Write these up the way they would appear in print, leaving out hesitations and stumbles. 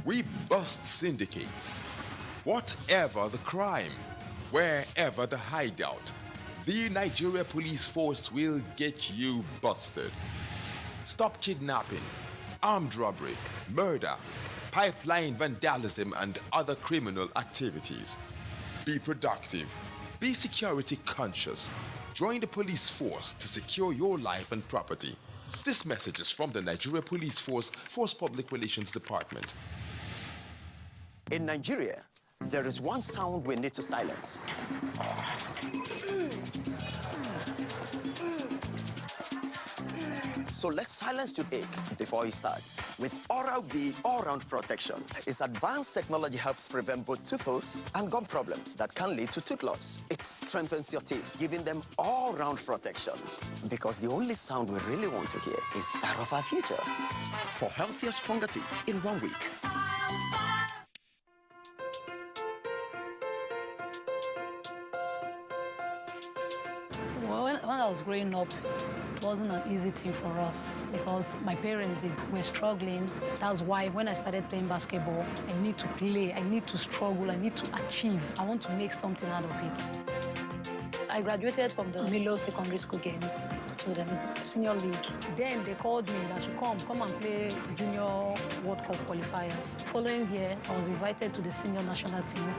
We bust syndicates. Whatever the crime, wherever the hideout, the Nigeria Police Force will get you busted. Stop kidnapping, armed robbery, murder, pipeline vandalism, and other criminal activities. Be productive. Be security conscious. Join the police force to secure your life and property. This message is from the Nigeria Police Force Public Relations Department. In Nigeria, there is one sound we need to silence. So let's silence toothache before it starts with Oral-B All-Round Protection. Its advanced technology helps prevent both tooth holes and gum problems that can lead to tooth loss. It strengthens your teeth, giving them all-round protection. Because the only sound we really want to hear is that of our future. For healthier, stronger teeth in 1 week. Well, when I was growing up, it wasn't an easy thing for us because my parents were struggling. That's why when I started playing basketball, I need to play, I need to struggle, I need to achieve. I want to make something out of it. I graduated from the Milo Secondary School games to the senior league. Then they called me that I should come and play junior World Cup qualifiers. Following year, I was invited to the senior national team.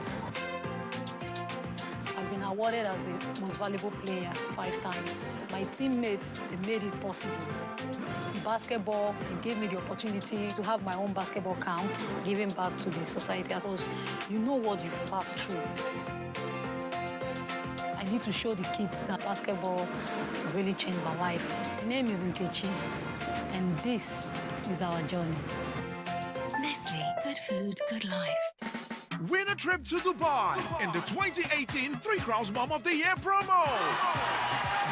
I've been awarded as the most valuable player 5 times. My teammates, they made it possible. Basketball, it gave me the opportunity to have my own basketball camp, giving back to the society. Because you know what you've passed through. I need to show the kids that basketball really changed my life. My name is Nkechi, and this is our journey. Nestle, good food, good life. Win a trip to Dubai in the 2018 3 Crowns Mom of the Year promo.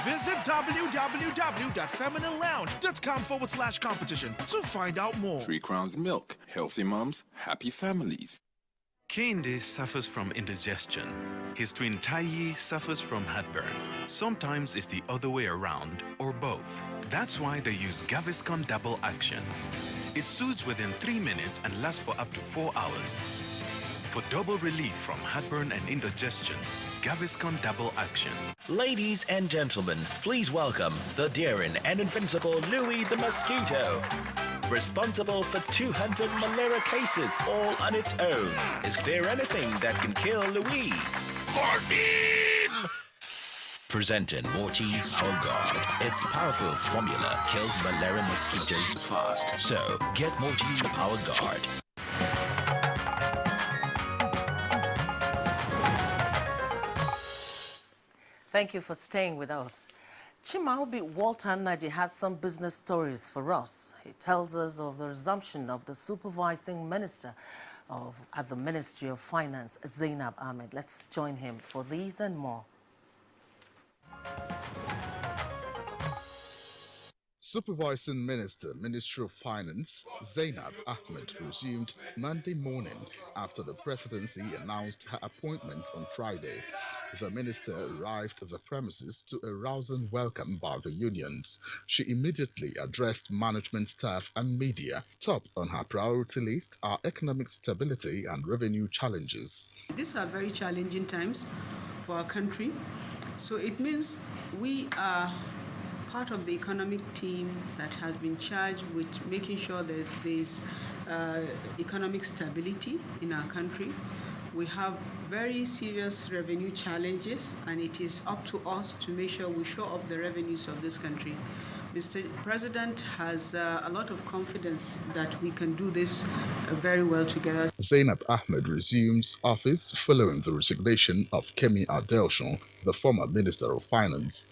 Visit www.femininelounge.com/competition to find out more. 3 Crowns Milk. Healthy moms, happy families. Kehinde suffers from indigestion. His twin Taiyi suffers from heartburn. Sometimes it's the other way around, or both. That's why they use Gaviscon Double Action. It soothes within 3 minutes and lasts for up to 4 hours. For double relief from heartburn and indigestion, Gaviscon Double Action. Ladies and gentlemen, please welcome the daring and invincible Louis the Mosquito. Responsible for 200 malaria cases all on its own. Is there anything that can kill Louis? Morphine! Presenting Mortise Power Guard. Its powerful formula kills malaria mosquitoes fast. So, get Mortise Power Guard. Thank you for staying with us. Chimaobi Walter Naji has some business stories for us. He tells us of the resumption of the supervising minister at the Ministry of Finance, Zainab Ahmed. Let's join him for these and more. Supervising Minister, Ministry of Finance, Zainab Ahmed resumed Monday morning after the presidency announced her appointment on Friday. The minister arrived at the premises to a rousing welcome by the unions. She immediately addressed management staff and media. Top on her priority list are economic stability and revenue challenges. These are very challenging times for our country. So it means we are part of the economic team that has been charged with making sure that there's economic stability in our country. We have very serious revenue challenges, and it is up to us to make sure we show up the revenues of this country. Mr. President has a lot of confidence that we can do this very well together. Zainab Ahmed resumes office following the resignation of Kemi Adelson, the former Minister of Finance.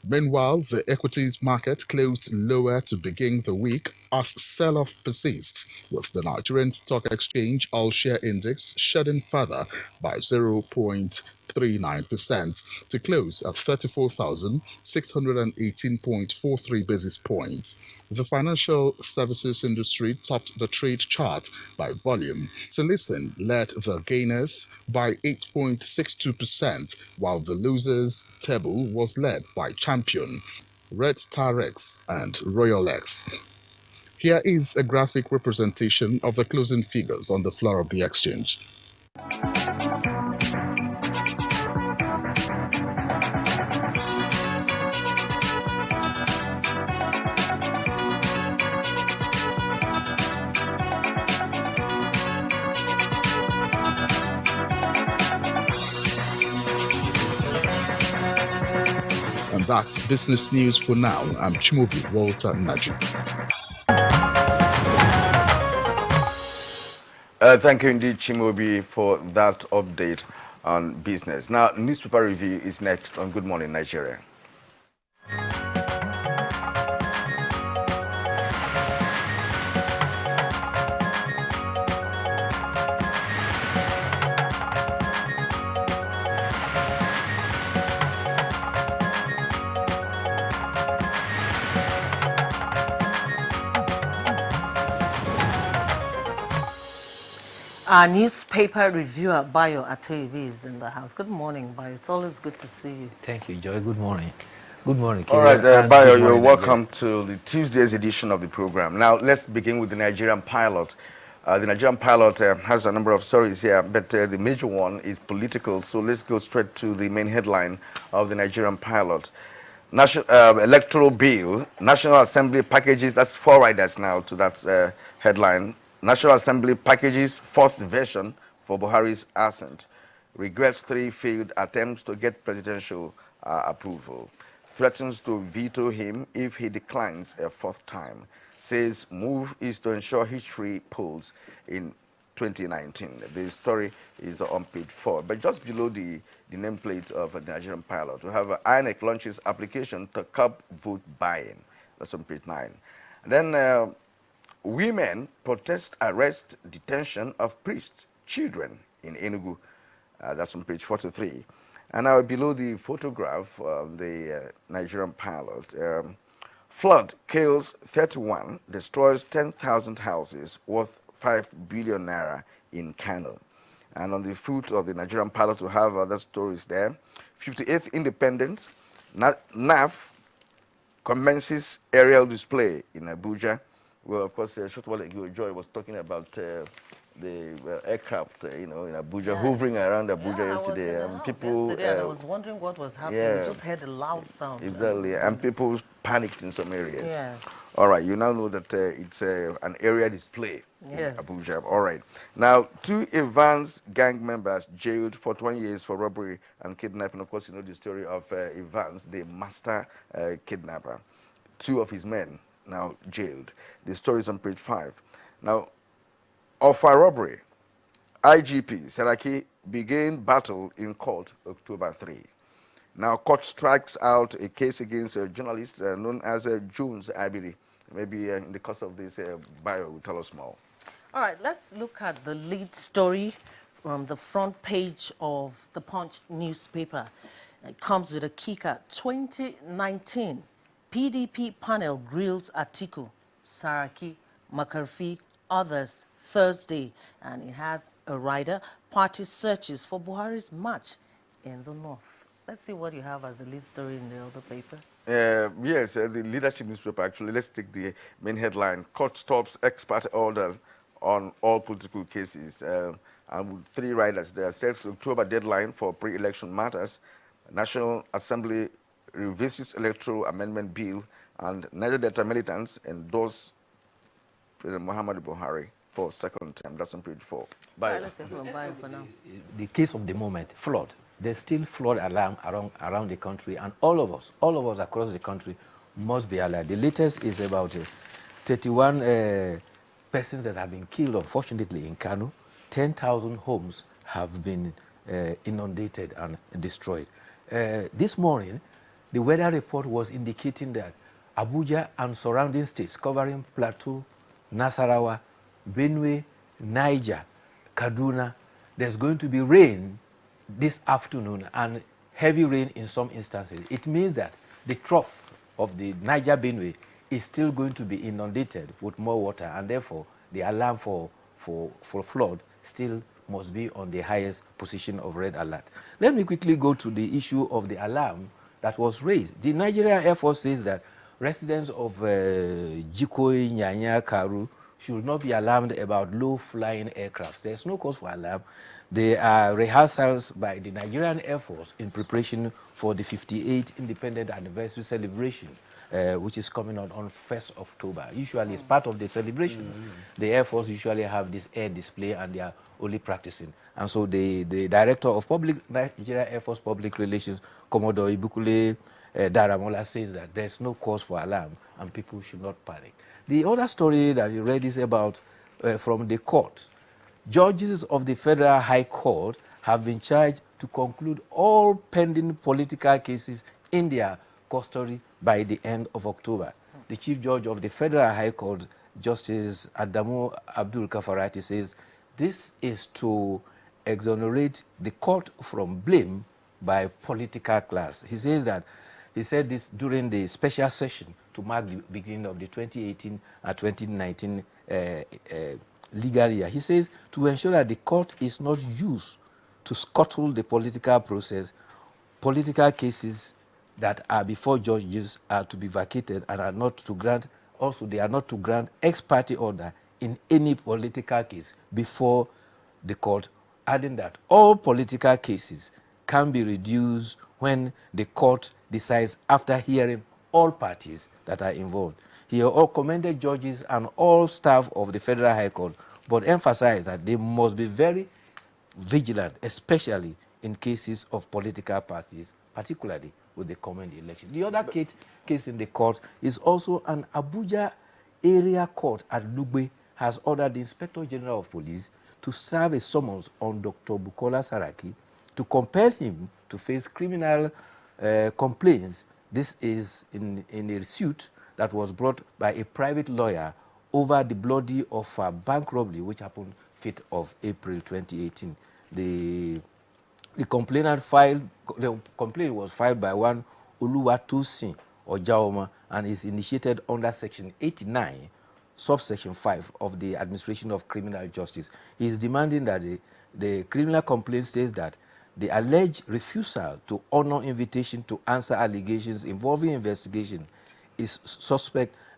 Meanwhile, the equities market closed lower to begin the week as sell-off persists, with the Nigerian Stock Exchange All-Share Index shedding further by 0.39% to close at 34,618.43 basis points. The financial services industry topped the trade chart by volume. Silicon led the gainers by 8.62%, while the losers table was led by Champion, Red Star X, and Royal X. Here is a graphic representation of the closing figures on the floor of the exchange. And that's business news for now. I'm Chimobi Walter Naji. Thank you indeed, Chimobi, for that update on business. Now, newspaper review is next on Good Morning Nigeria. Our newspaper reviewer, Bayo Atoyibi, is in the house. Good morning, Bayo. It's always good to see you. Thank you, Joy. Good morning. Good morning, All right, Kenya, Bayo, good you're morning, welcome to the Tuesday's edition of the program. Now, let's begin with the Nigerian pilot. The Nigerian pilot has a number of stories here, but the major one is political. So let's go straight to the main headline of the Nigerian pilot. Electoral bill, National Assembly packages, that's 4 riders now to that headline. National Assembly packages 4th version for Buhari's ascent. Regrets 3 failed attempts to get presidential approval. Threatens to veto him if he declines a 4th time. Says move is to ensure hitch-free polls in 2019. The story is on page 4. But just below the nameplate of the Nigerian pilot, we have INEC launches application to curb vote buying. That's on page 9. And then women protest arrest detention of priests, children in Enugu. That's on page 43. And now below the photograph of the Nigerian pilot, flood kills 31, destroys 10,000 houses worth 5 billion naira in Kano. And on the foot of the Nigerian pilot, we have other stories there. 58th Independence, NAF commences aerial display in Abuja. Well, of course, a short while ago, Joy was talking about the aircraft, in Abuja, yes, hovering around Abuja yesterday. And people, yesterday, and I was wondering what was happening. Yeah, we just heard a loud sound. Exactly, and people panicked in some areas. Yes. All right, you now know that it's an area display in Abuja. All right. Now, 2 Evans gang members jailed for 20 years for robbery and kidnapping. Of course, you know the story of Evans, the master kidnapper. 2 of his men now jailed. The story is on page 5. Now, of a robbery, IGP Saraki began battle in court October 3. Now, court strikes out a case against a journalist known as Jones Abiri. Maybe in the course of this bio will tell us more. All right, let's look at the lead story from the front page of the Punch newspaper. It comes with a kicker. 2019 PDP panel grills Atiku, Saraki, McCarthy, others Thursday, and it has a rider. Party searches for Buhari's march in the north. Let's see what you have as the lead story in the other paper. Yes, the leadership newspaper, actually. Let's take the main headline. Court stops ex-party order on all political cases. And with 3 riders there. Sets October deadline for pre-election matters. National Assembly revisits electoral amendment bill, and Niger Delta militants endorse President Muhammadu Buhari for 2nd term. That's on page 4. Right, let's take from Bayo for now. The case of the moment, flood. There's still flood alarm around the country, and all of us across the country must be alert. The latest is about 31 persons that have been killed, unfortunately, in Kano. 10,000 homes have been inundated and destroyed. This morning, the weather report was indicating that Abuja and surrounding states covering Plateau, Nasarawa, Benue, Niger, Kaduna, there's going to be rain this afternoon and heavy rain in some instances. It means that the trough of the Niger Benue is still going to be inundated with more water, and therefore the alarm for flood still must be on the highest position of red alert. Let me quickly go to the issue of the alarm that was raised. The Nigerian Air Force says that residents of Jikoi, Nyanya, Karu should not be alarmed about low-flying aircrafts. There's no cause for alarm. There are rehearsals by the Nigerian Air Force in preparation for the 58th Independent Anniversary celebration, which is coming on 1st October. Usually, it's part of the celebration. The Air Force usually have this air display, and they are only practicing. And so the director of Nigeria Air Force Public Relations, Commodore Ibukule Daramola, says that there's no cause for alarm and people should not panic. The other story that you read is about from the court. Judges of the Federal High Court have been charged to conclude all pending political cases in their custody by the end of October. The Chief Judge of the Federal High Court, Justice Adamu Abdul Kafarati, says this is to exonerate the court from blame by political class. He said this during the special session to mark the beginning of the 2018 and 2019 legal year. He says to ensure that the court is not used to scuttle the political process, political cases that are before judges are to be vacated and are not to grant, also they are not to grant ex parte order in any political case before the court, adding that all political cases can be reduced when the court decides after hearing all parties that are involved. He all commended judges and all staff of the Federal High Court, but emphasized that they must be very vigilant, especially in cases of political parties, particularly with the coming election. The other case in the court is also an Abuja area court at Lugbe has ordered the Inspector General of Police to serve a summons on Dr. Bukola Saraki to compel him to face criminal complaints. This is in a suit that was brought by a private lawyer over the bloody of a bank robbery which happened 5th of April 2018. The complaint was filed by one Oluwatosin Ojaoma and is initiated under Section 89, subsection 5 of the Administration of Criminal Justice. He is demanding that the criminal complaint states that the alleged refusal to honor invitation to answer allegations involving investigation is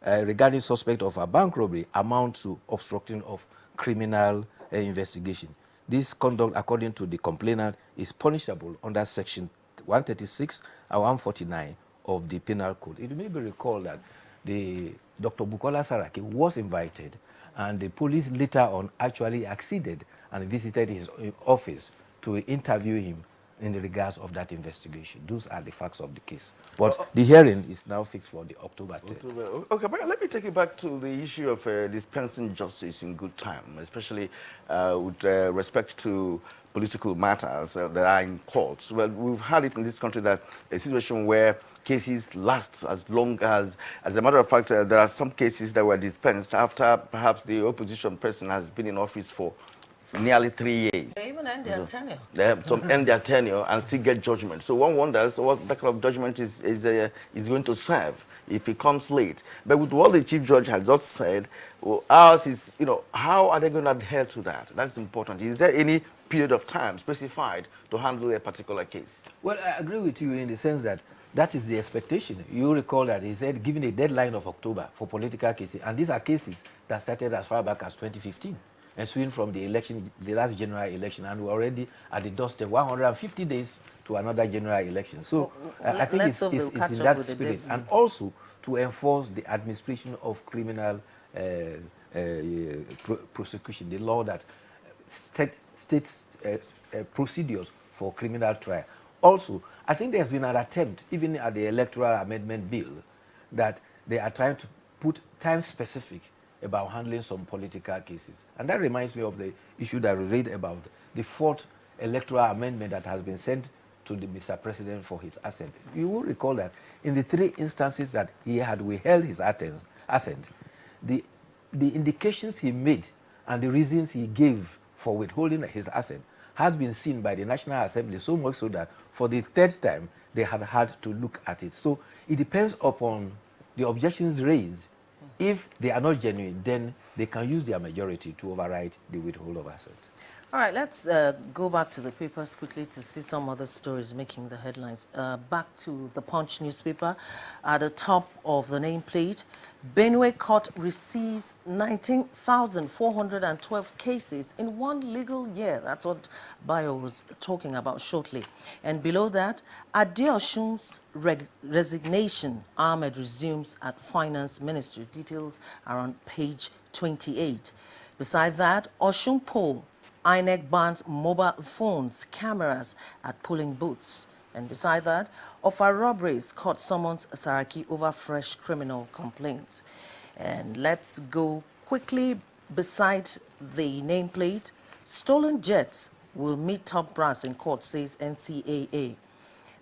regarding suspect of a bank robbery amount to obstruction of criminal investigation. This conduct, according to the complainant, is punishable under Section 136 and 149 of the Penal Code. It may be recalled that Dr. Bukola Saraki was invited, and the police later on actually acceded and visited his office to interview him in regards of that investigation. Those are the facts of the case. But the hearing is now fixed for the October 10th. Okay, but let me take you back to the issue of dispensing justice in good time, especially with respect to political matters that are in courts. Well, we've had it in this country that a situation where cases last as long as a matter of fact, there are some cases that were dispensed after perhaps the opposition person has been in office for nearly 3 years. They even end their tenure. They have some end their tenure and still get judgment. So one wonders what that kind of judgment is going to serve if it comes late. But with what the Chief Judge has just said, well, ours is, how are they going to adhere to that? That's important. Is there any period of time specified to handle a particular case? Well, I agree with you in the sense that that is the expectation. You recall that he said giving a deadline of October for political cases, and these are cases that started as far back as 2015. Ensuing from the election, the last general election, and we're already at the doorstep, 150 days to another general election. So I think it's in that spirit, and also to enforce the administration of criminal prosecution, the law that states procedures for criminal trial. Also, I think there's been an attempt, even at the electoral amendment bill, that they are trying to put time specific about handling some political cases. And that reminds me of the issue that we read about the 4th electoral amendment that has been sent to the Mr. President for his assent. You will recall that in the 3 instances that he had withheld his assent, the indications he made and the reasons he gave for withholding his assent has been seen by the National Assembly, so much so that for the 3rd time they have had to look at it. So it depends upon the objections raised. If they are not genuine, then they can use their majority to override the withhold of assent. All right, let's go back to the papers quickly to see some other stories making the headlines. Back to the Punch newspaper. At the top of the nameplate, Benue Court receives 19,412 cases in one legal year. That's what Bayo was talking about shortly. And below that, Adeosun's resignation. Ahmed resumes at Finance Ministry. Details are on page 28. Beside that, Osun poll. INEC bans mobile phones, cameras at polling booths. And beside that, Offa robberies court summons Saraki over fresh criminal complaints. And let's go quickly beside the nameplate. Stolen jets will meet top brass in court, says NCAA.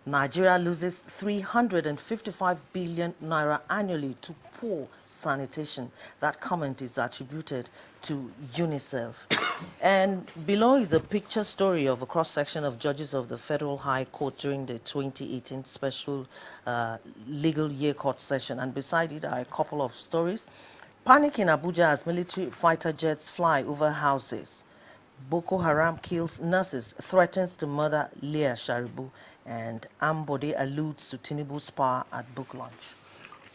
Nigeria loses 355 billion naira annually to poor sanitation. That comment is attributed to UNICEF. And below is a picture story of a cross-section of judges of the Federal High Court during the 2018 special legal year court session. And beside it are a couple of stories. Panic in Abuja as military fighter jets fly over houses. Boko Haram kills nurses, threatens to murder Leah Sharibu, and Ambode alludes to Tinubu's power at book launch.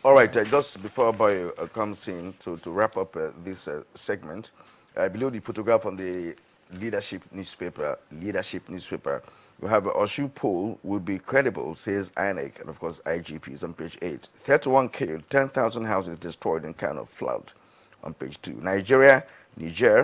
All right, just before Bayo comes in to wrap up this segment, below the photograph on the leadership newspaper, we have Osun poll will be credible, says INEC, and of course IGP is on page 8. 31 killed, 10,000 houses destroyed in kind of flood on page 2. Niger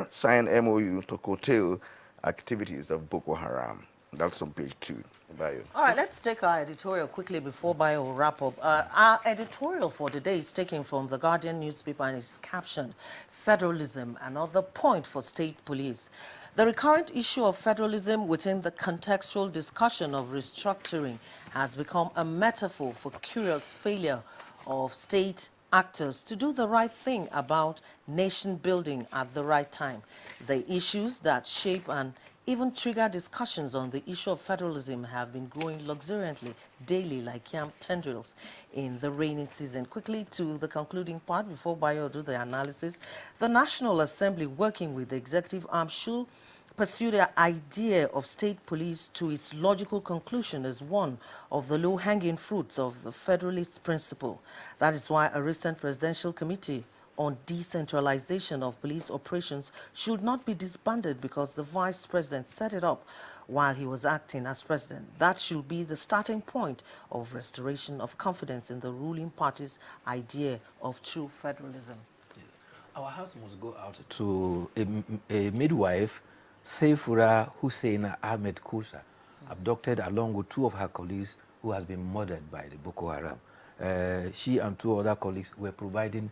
signed MOU to curtail activities of Boko Haram. That's on page 2. Bayo. All right, let's take our editorial quickly before Bayo will wrap up. Our editorial for today is taken from the Guardian newspaper and is captioned, Federalism, another point for state police. The recurrent issue of federalism within the contextual discussion of restructuring has become a metaphor for curious failure of state actors to do the right thing about nation building at the right time. The issues that shape and even trigger discussions on the issue of federalism have been growing luxuriantly daily like yam tendrils in the rainy season. Quickly to the concluding part before Bayo do the analysis. The National Assembly, working with the executive arm, should pursue the idea of state police to its logical conclusion as one of the low-hanging fruits of the federalist principle. That is why a recent presidential committee on decentralization of police operations should not be disbanded because the vice president set it up while he was acting as president. That should be the starting point of restoration of confidence in the ruling party's idea of true federalism. Yes. Our hearts must go out to a midwife, Seifura Hussein Ahmed Kusa, abducted along with 2 of her colleagues who has been murdered by the Boko Haram. She and 2 other colleagues were providing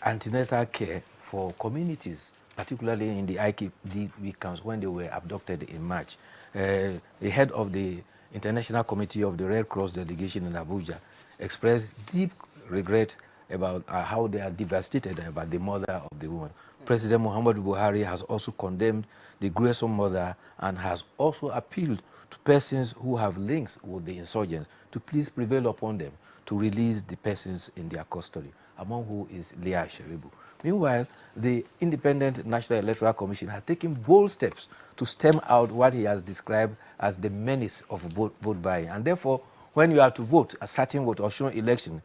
antenatal care for communities, particularly in the IKD camps when they were abducted in March. The head of the International Committee of the Red Cross delegation in Abuja expressed deep regret about how they are devastated about the murder of the woman. President Muhammadu Buhari has also condemned the gruesome murder and has also appealed to persons who have links with the insurgents to please prevail upon them to release the persons in their custody, among who is Leah Sharibu. Meanwhile, the Independent National Electoral Commission has taken bold steps to stem out what he has described as the menace of vote buying. And therefore, when you are to vote a certain vote or shown election,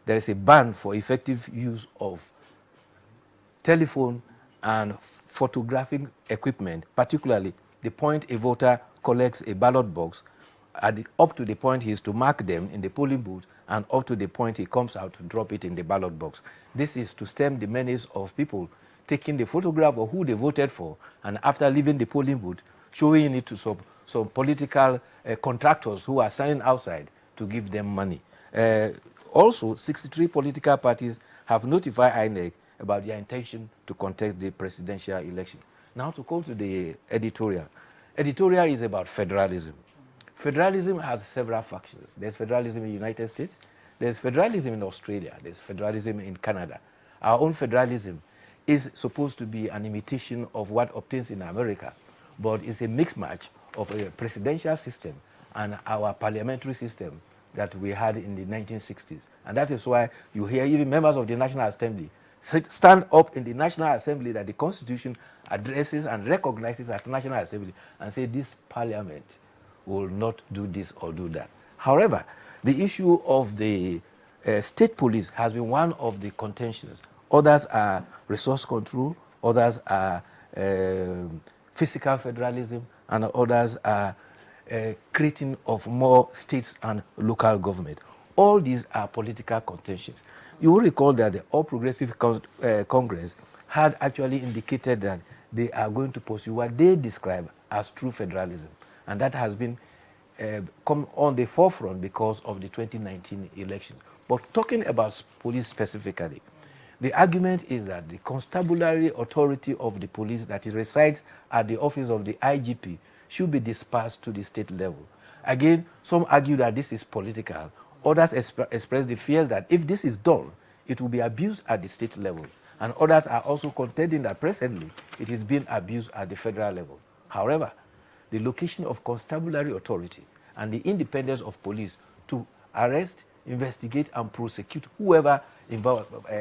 there is a ban for effective use of telephone and photographing equipment, particularly the point a voter collects a ballot box, up to the point he is to mark them in the polling booth, and up to the point he comes out to drop it in the ballot box. This is to stem the menace of people taking the photograph of who they voted for, and after leaving the polling booth, showing it to some political contractors who are signing outside to give them money. Also, 63 political parties have notified INEC about their intention to contest the presidential election. Now to come to the editorial. Editorial is about federalism. Federalism has several factions. There's federalism in the United States, there's federalism in Australia, there's federalism in Canada. Our own federalism is supposed to be an imitation of what obtains in America, but it's a mixed match of a presidential system and our parliamentary system that we had in the 1960s. And that is why you hear even members of the National Assembly stand up in the National Assembly that the Constitution addresses and recognizes at National Assembly and say this parliament will not do this or do that. However, the issue of the state police has been one of the contentions. Others are resource control, others are physical federalism, and others are creating of more states and local government. All these are political contentions. You will recall that the All Progressive Congress had actually indicated that they are going to pursue what they describe as true federalism. And that has been come on the forefront because of the 2019 election. But talking about police specifically, the argument is that the constabulary authority of the police that resides at the office of the IGP should be dispersed to the state level. Again, some argue that this is political. Others express the fears that if this is done, it will be abused at the state level. And others are also contending that presently it is being abused at the federal level. However, the location of constabulary authority and the independence of police to arrest, investigate, and prosecute whoever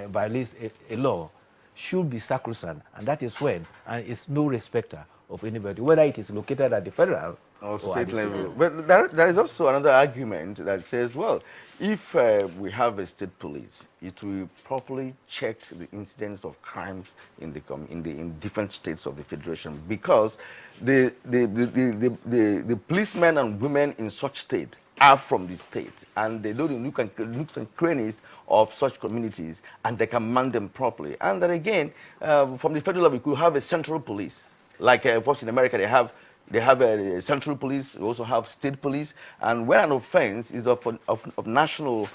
violates a law should be sacrosanct. And that is when, and it's no respecter of anybody, whether it is located at the federal or state level. But there is also another argument that says, well, if we have a state police, it will properly check the incidence of crimes in different states of the federation, because the policemen and women in such state are from the state, and they know the nooks and crannies of such communities, and they can man them properly. And then again, from the federal level, we could have a central police, like of course in America they have a central police, we also have state police, and when an offense is of national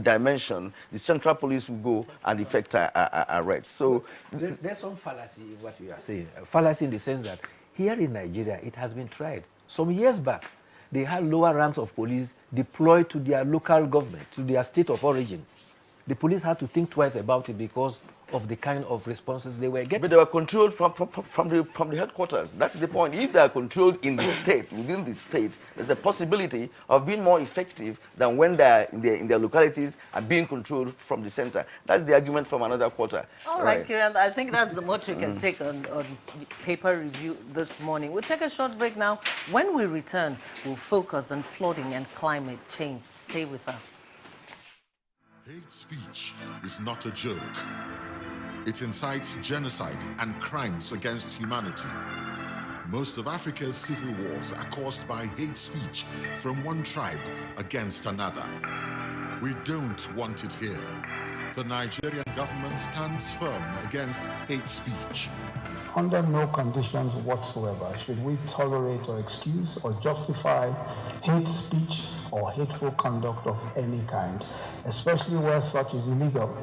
dimension, the central police will go and effect arrest. So there's some fallacy in what you are saying. Fallacy in the sense that here in Nigeria, it has been tried. Some years back, they had lower ranks of police deployed to their local government, to their state of origin. The police had to think twice about it because of the kind of responses they were getting. But they were controlled from the headquarters. That's the point. If they are controlled in the state, within the state, there's a possibility of being more effective than when they are in their localities and being controlled from the center. That's the argument from another quarter. All right, Kiran, I think that's the much we can take on paper review this morning. We'll take a short break now. When we return, we'll focus on flooding and climate change. Stay with us. Hate speech is not a joke. It incites genocide and crimes against humanity. Most of Africa's civil wars are caused by hate speech from one tribe against another. We don't want it here. The Nigerian government stands firm against hate speech. Under no conditions whatsoever should we tolerate or excuse or justify hate speech or hateful conduct of any kind, especially where such is illegal.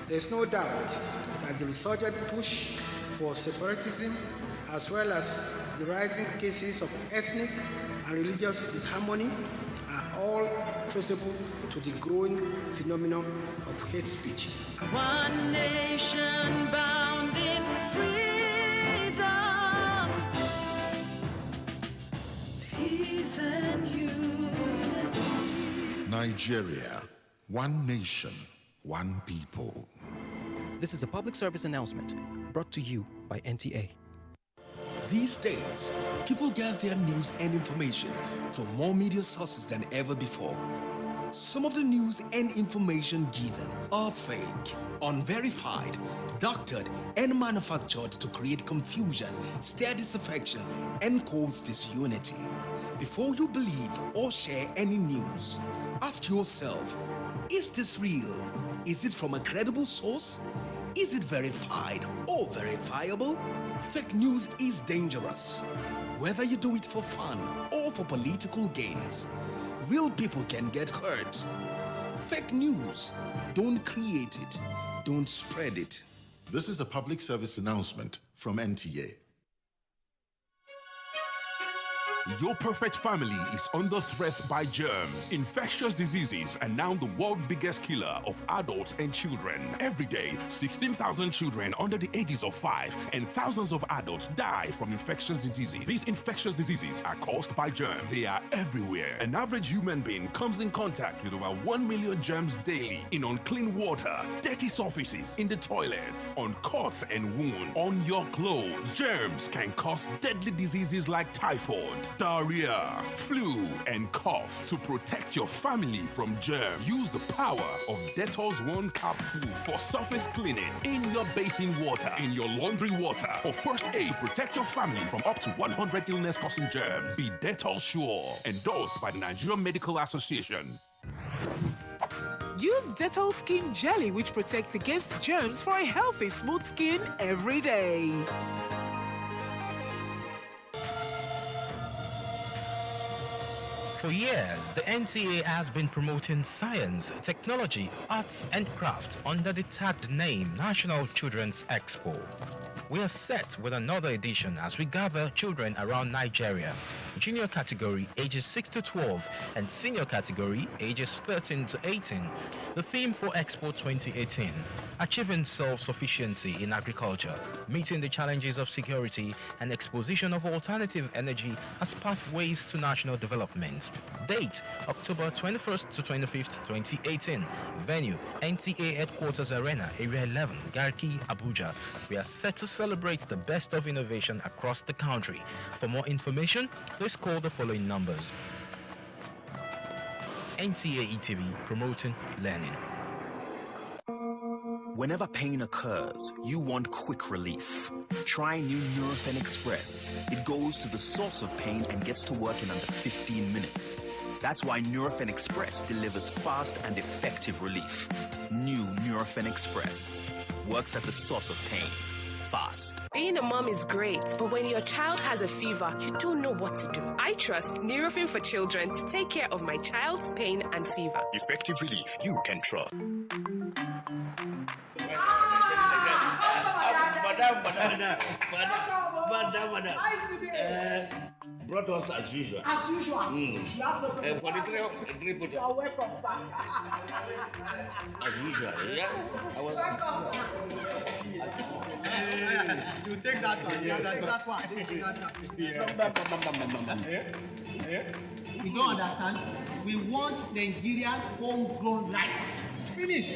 There's no doubt that the resurgent push for separatism, as well as the rising cases of ethnic and religious disharmony, are all traceable to the growing phenomenon of hate speech. One nation bound in freedom, peace and unity. Nigeria, one nation, one people. This is a public service announcement brought to you by NTA. These days, people get their news and information from more media sources than ever before. Some of the news and information given are fake, unverified, doctored, and manufactured to create confusion, stir disaffection, and cause disunity. Before you believe or share any news, ask yourself, is this real? Is it from a credible source? Is it verified or verifiable? Fake news is dangerous. Whether you do it for fun or for political gains, real people can get hurt. Fake news, don't create it, don't spread it. This is a public service announcement from NTA. Your perfect family is under threat by germs. Infectious diseases are now the world's biggest killer of adults and children. Every day, 16,000 children under the ages of 5 and thousands of adults die from infectious diseases. These infectious diseases are caused by germs. They are everywhere. An average human being comes in contact with over 1 million germs daily in unclean water, dirty surfaces, in the toilets, on cuts and wounds, on your clothes. Germs can cause deadly diseases like typhoid, diarrhea, flu, and cough. To protect your family from germs, use the power of Dettol's One Capsule for surface cleaning in your bathing water, in your laundry water, for first aid to protect your family from up to 100 illness-causing germs. Be Dettol Sure, endorsed by the Nigerian Medical Association. Use Dettol Skin Jelly, which protects against germs for a healthy, smooth skin every day. For years, the NTA has been promoting science, technology, arts and crafts under the tagged name National Children's Expo. We are set with another edition as we gather children around Nigeria, junior category ages 6 to 12 and senior category ages 13 to 18. The theme for Expo 2018, achieving self-sufficiency in agriculture, meeting the challenges of security and exposition of alternative energy as pathways to national development. Date, October 21st to 25th, 2018. Venue, NTA Headquarters Arena, Area 11, Garki, Abuja. We are set to celebrate the best of innovation across the country. For more information, please call the following numbers. NTA ETV, promoting learning. Whenever pain occurs, you want quick relief. Try new Nurofen Express. It goes to the source of pain and gets to work in under 15 minutes. That's why Nurofen Express delivers fast and effective relief. New Nurofen Express works at the source of pain. Fast. Being a mom is great, but when your child has a fever, you don't know what to do. I trust Nurofen for Children to take care of my child's pain and fever. Effective relief you can trust. Madam. Brought us as usual. As usual. You have no problem. For the three put. You are welcome, sir. As usual, yeah? You take that one. You take that one. You don't understand? We want Nigerian homegrown rice. Finish.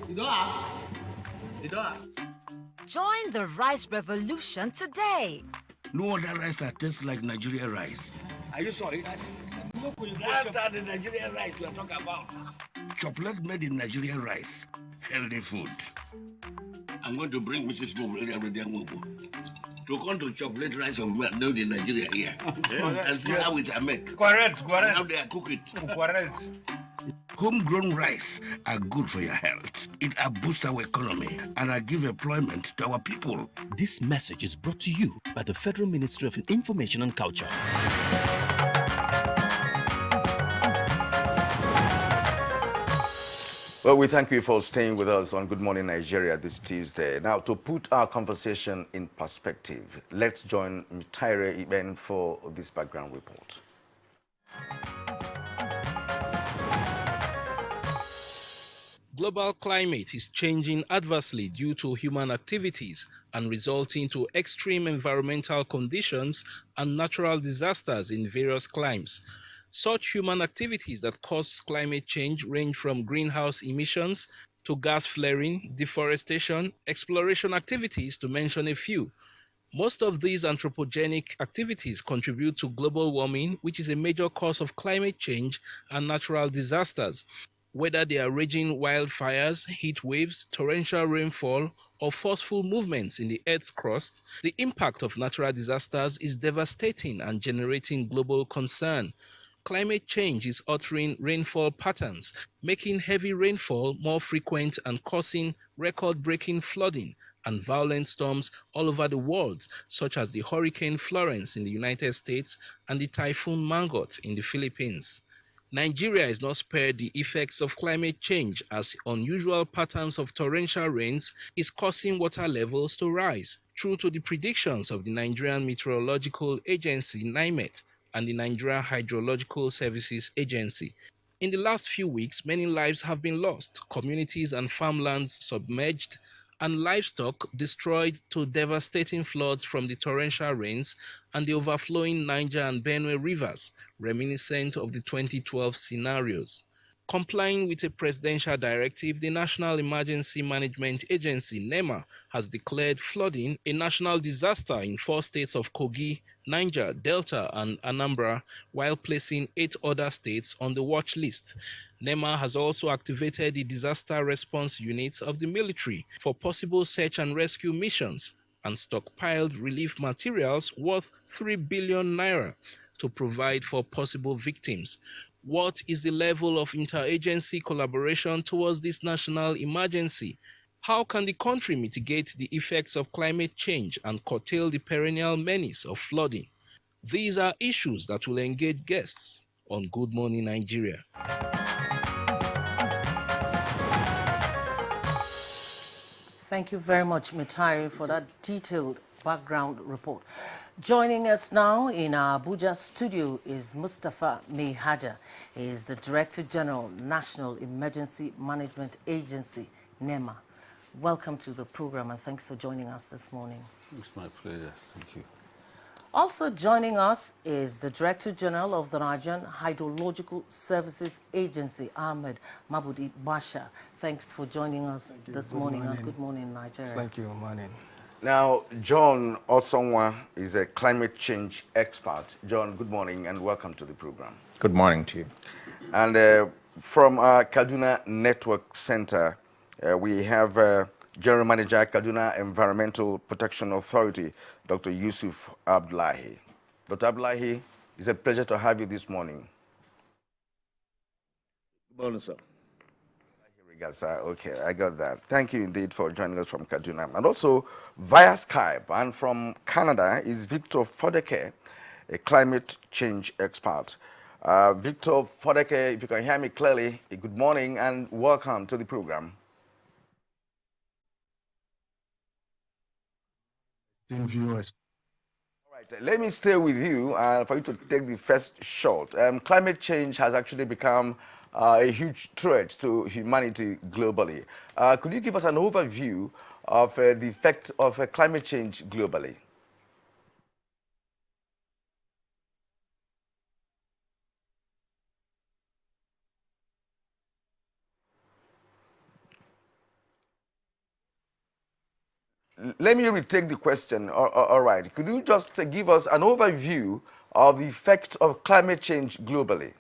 You don't have. You don't have. Join the rice revolution today. No other rice that tastes like Nigerian rice. Are you sorry? That's the Nigerian rice we are talking about. Chocolate made in Nigerian rice. Healthy food. I'm going to bring Mrs. Mobu to come to chocolate rice of made in Nigeria here. And see how it are made. Correct. And how they are cook it. Correct. Homegrown rice are good for your health. It boosts our economy and give employment to our people. This message is brought to you by the Federal Ministry of Information and Culture. Well, we thank you for staying with us on Good Morning Nigeria this Tuesday. Now, to put our conversation in perspective, let's join Mitaire Iben for this background report. Global climate is changing adversely due to human activities and resulting to extreme environmental conditions and natural disasters in various climes. Such human activities that cause climate change range from greenhouse emissions to gas flaring, deforestation, exploration activities, to mention a few. Most of these anthropogenic activities contribute to global warming, which is a major cause of climate change and natural disasters. Whether they are raging wildfires, heat waves, torrential rainfall, or forceful movements in the Earth's crust, the impact of natural disasters is devastating and generating global concern. Climate change is altering rainfall patterns, making heavy rainfall more frequent and causing record-breaking flooding and violent storms all over the world, such as the Hurricane Florence in the United States and the Typhoon Mangot in the Philippines. Nigeria is not spared the effects of climate change, as unusual patterns of torrential rains is causing water levels to rise. True to the predictions of the Nigerian Meteorological Agency, NIMET, and the Nigerian Hydrological Services Agency. In the last few weeks, many lives have been lost, communities and farmlands submerged, and livestock destroyed to devastating floods from the torrential rains and the overflowing Niger and Benue rivers, reminiscent of the 2012 scenarios. Complying with a presidential directive, the National Emergency Management Agency, NEMA, has declared flooding a national disaster in 4 states of Kogi, Niger, Delta, and Anambra, while placing 8 other states on the watch list. NEMA has also activated the disaster response units of the military for possible search and rescue missions and stockpiled relief materials worth 3 billion naira to provide for possible victims. What is the level of interagency collaboration towards this national emergency? How can the country mitigate the effects of climate change and curtail the perennial menace of flooding? These are issues that will engage guests on Good Morning Nigeria. Thank you very much, Mitari, for that detailed background report. Joining us now in our Abuja studio is Mustafa Mehada. He is the Director General, National Emergency Management Agency, NEMA. Welcome to the program and thanks for joining us this morning. It's my pleasure. Thank you. Also joining us is the Director General of the Nigerian Hydrological Services Agency, Ahmed Mabudi Basha. Thanks for joining us this morning on Good Morning Nigeria. Thank you, morning. Now, John Osonwa is a climate change expert. John, good morning and welcome to the program. Good morning to you. And from our Kaduna Network Center, we have General Manager, Kaduna Environmental Protection Authority, Dr. Yusuf Abdullahi. Dr. Abdullahi, it's a pleasure to have you this morning. Good morning, sir. Okay, I got that. Thank you indeed for joining us from Kaduna. And also via Skype and from Canada is Victor Fodeke, a climate change expert. Victor Fodeke, if you can hear me clearly, good morning and welcome to the program. Viewers. All right, let me stay with you for you to take the first shot. Climate change has actually become a huge threat to humanity globally. Could you give us an overview of the effect of climate change globally? Let me retake the question. All right. Could you just give us an overview of the effect of climate change globally?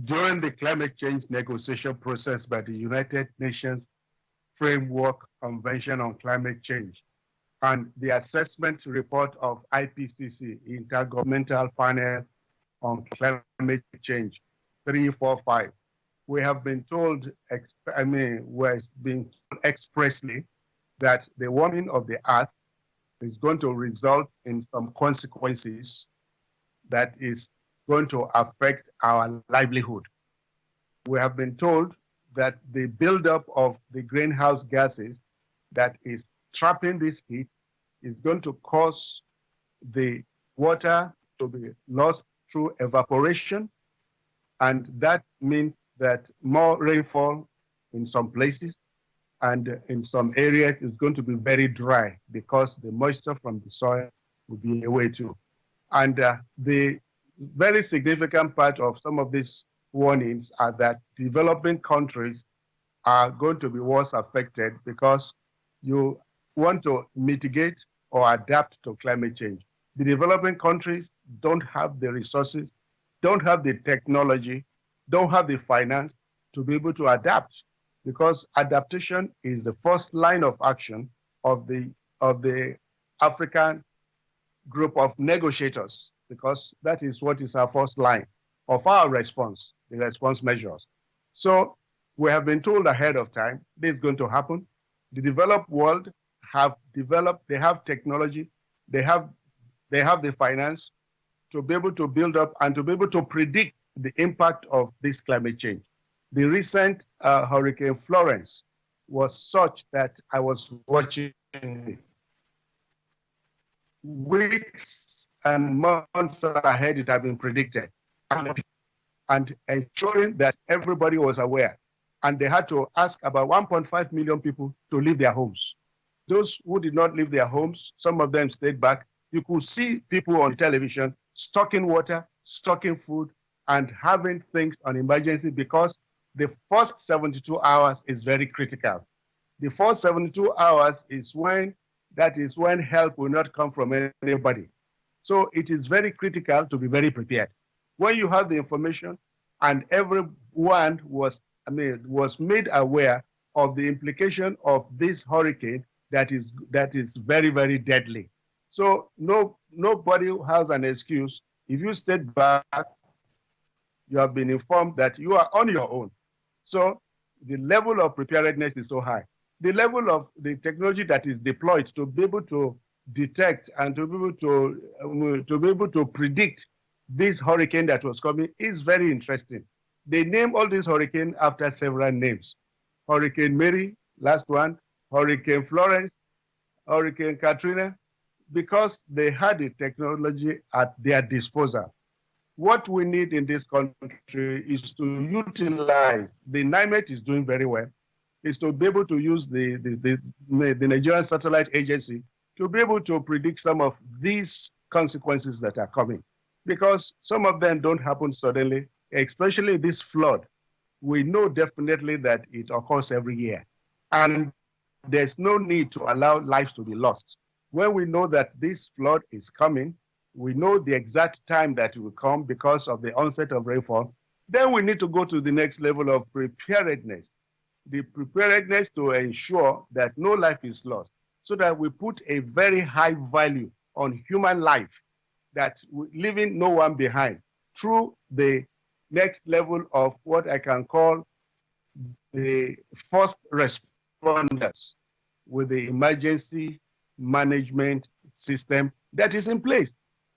During the climate change negotiation process by the United Nations Framework Convention on Climate Change and the assessment report of IPCC, Intergovernmental Panel on Climate Change 345, we have been told, we're being told expressly that the warming of the earth is going to result in some consequences that is going to affect our livelihood. We have been told that the buildup of the greenhouse gases that is trapping this heat is going to cause the water to be lost through evaporation, and that means that more rainfall in some places and in some areas is going to be very dry because the moisture from the soil will be away too. And the very significant part of some of these warnings are that developing countries are going to be worse affected because you want to mitigate or adapt to climate change. The developing countries don't have the resources, don't have the technology, don't have the finance to be able to adapt, because adaptation is the first line of action of the African group of negotiators, because that is what is our first line of our response, the response measures. So we have been told ahead of time this is going to happen. The developed world have developed, they have technology, they have the finance to be able to build up and to be able to predict the impact of this climate change. The recent Hurricane Florence was such that I was watching it. weeks and months ahead it had been predicted, and ensuring that everybody was aware. And they had to ask about 1.5 million people to leave their homes. Those who did not leave their homes, some of them stayed back. You could see people on television stocking water, stocking food, and having things on emergency, because the first 72 hours is very critical. The first 72 hours is when help will not come from anybody. So it is very critical to be very prepared. When you have the information and everyone was made aware of the implication of this hurricane that is very, very deadly. So nobody has an excuse. If you stayed back, you have been informed that you are on your own. So the level of preparedness is so high. The level of the technology that is deployed to be able to detect and to be able to predict this hurricane that was coming is very interesting. They name all these hurricanes after several names. Hurricane Mary, last one, Hurricane Florence, Hurricane Katrina, because they had the technology at their disposal. What we need in this country is to utilize, the NIMET is doing very well, is to be able to use the Nigerian Satellite Agency to be able to predict some of these consequences that are coming. Because some of them don't happen suddenly, especially this flood. We know definitely that it occurs every year. And there's no need to allow lives to be lost. When we know that this flood is coming, we know the exact time that it will come because of the onset of rainfall, then we need to go to the next level of preparedness. The preparedness to ensure that no life is lost, so that we put a very high value on human life, that leaving no one behind through the next level of what I can call the first responders with the emergency management system that is in place.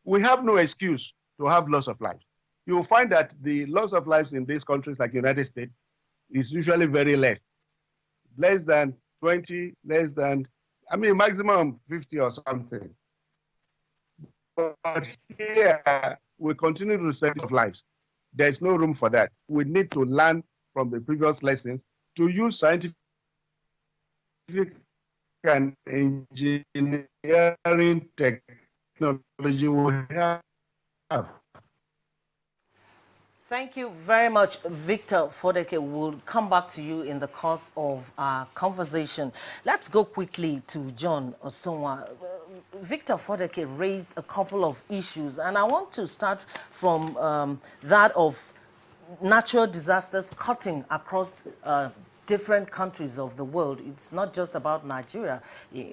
We have no excuse to have loss of life. You will find that the loss of lives in these countries like United States is usually very less than 20, maximum 50 or something. But here, we continue to save lives. There's no room for that. We need to learn from the previous lessons to use scientific and engineering technology we have. Thank you very much, Victor Fodeke. We'll come back to you in the course of our conversation. Let's go quickly to John Osonwa. Victor Fodeke raised a couple of issues, and I want to start from that of natural disasters cutting across different countries of the world. It's not just about Nigeria.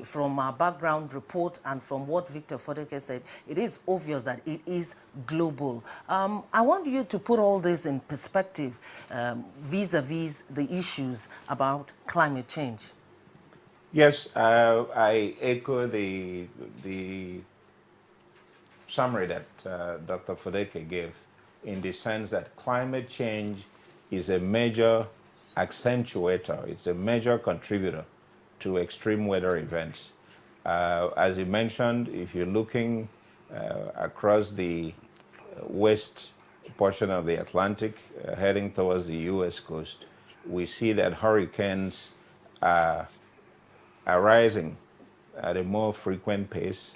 From our background report and from what Victor Fodeke said, it is obvious that it is global. I want you to put all this in perspective vis-a-vis the issues about climate change. Yes, I echo the summary that Dr. Fodeke gave, in the sense that climate change is a major accentuator, it's a major contributor to extreme weather events. As you mentioned, if you're looking across the west portion of the Atlantic, heading towards the US coast, we see that hurricanes are rising at a more frequent pace.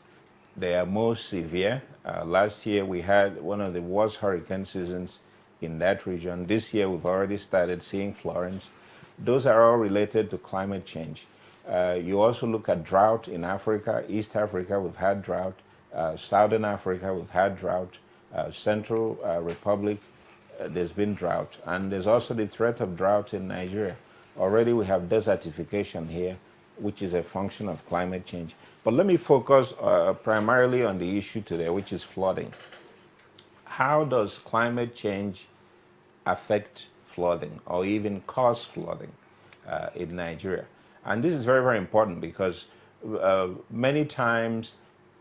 They are more severe. Last year we had one of the worst hurricane seasons in that region. This year we've already started seeing Florence. Those are all related to climate change. You also look at drought in Africa. East Africa, we've had drought. Southern Africa, we've had drought. Central Republic, there's been drought. And there's also the threat of drought in Nigeria. Already we have desertification here, which is a function of climate change. But let me focus primarily on the issue today, which is flooding. How does climate change affect flooding or even cause flooding in Nigeria? And this is very, very important, because many times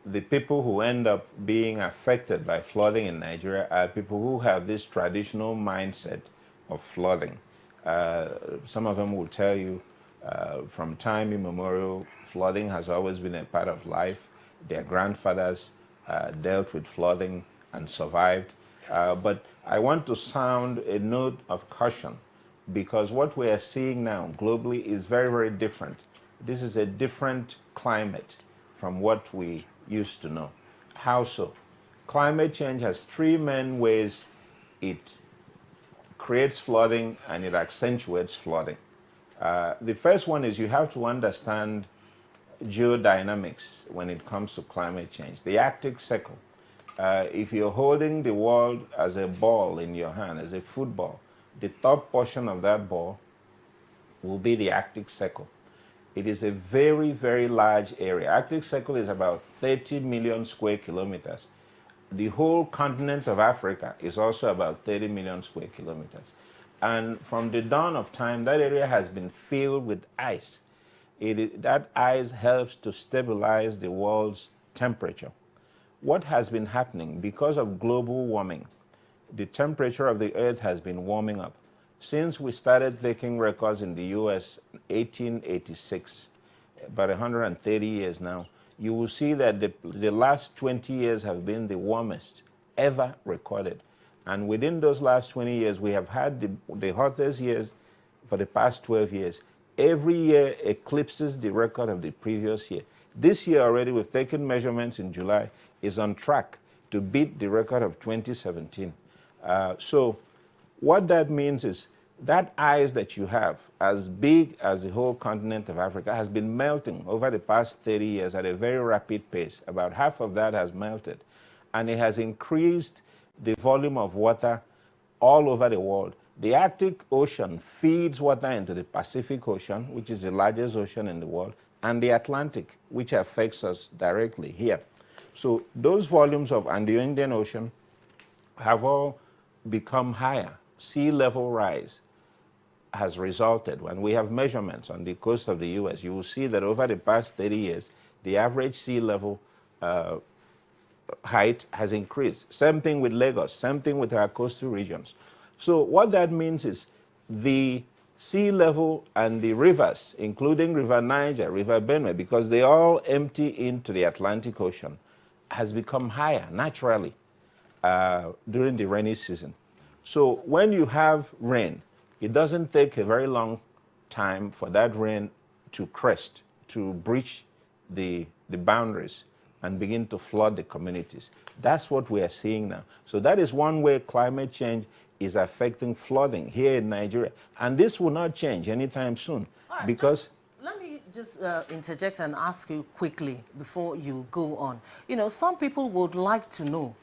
the people who end up being affected by flooding in Nigeria are people who have this traditional mindset of flooding. Some of them will tell you from time immemorial, flooding has always been a part of life. Their grandfathers dealt with flooding and survived. But I want to sound a note of caution, because what we are seeing now globally is very, very different. This is a different climate from what we used to know. How so? Climate change has three main ways it creates flooding and it accentuates flooding. The first one is you have to understand geodynamics when it comes to climate change. The Arctic Circle. If you're holding the world as a ball in your hand, as a football, the top portion of that ball will be the Arctic Circle. It is a very, very large area. Arctic Circle is about 30 million square kilometers. The whole continent of Africa is also about 30 million square kilometers. And from the dawn of time, that area has been filled with ice. That ice helps to stabilize the world's temperature. What has been happening because of global warming? The temperature of the earth has been warming up. Since we started taking records in the US 1886, about 130 years now, you will see that the last 20 years have been the warmest ever recorded. And within those last 20 years, we have had the hottest years for the past 12 years. Every year eclipses the record of the previous year. This year already, we've taken measurements in July, is on track to beat the record of 2017. So what that means is that ice that you have, as big as the whole continent of Africa, has been melting over the past 30 years at a very rapid pace. About half of that has melted. And it has increased the volume of water all over the world. The Arctic Ocean feeds water into the Pacific Ocean, which is the largest ocean in the world, and the Atlantic, which affects us directly here. So those volumes and the Indian Ocean have all become higher. Sea level rise has resulted. When we have measurements on the coast of the US, you will see that over the past 30 years, the average sea level height has increased. Same thing with Lagos, same thing with our coastal regions. So what that means is the sea level and the rivers, including River Niger, River Benue, because they all empty into the Atlantic Ocean, has become higher naturally during the rainy season. So when you have rain, it doesn't take a very long time for that rain to crest, to breach the boundaries and begin to flood the communities. That's what we are seeing now. So that is one way climate change is affecting flooding here in Nigeria. And this will not change anytime soon because... Let me just interject and ask you quickly before you go on. You know, some people would like to know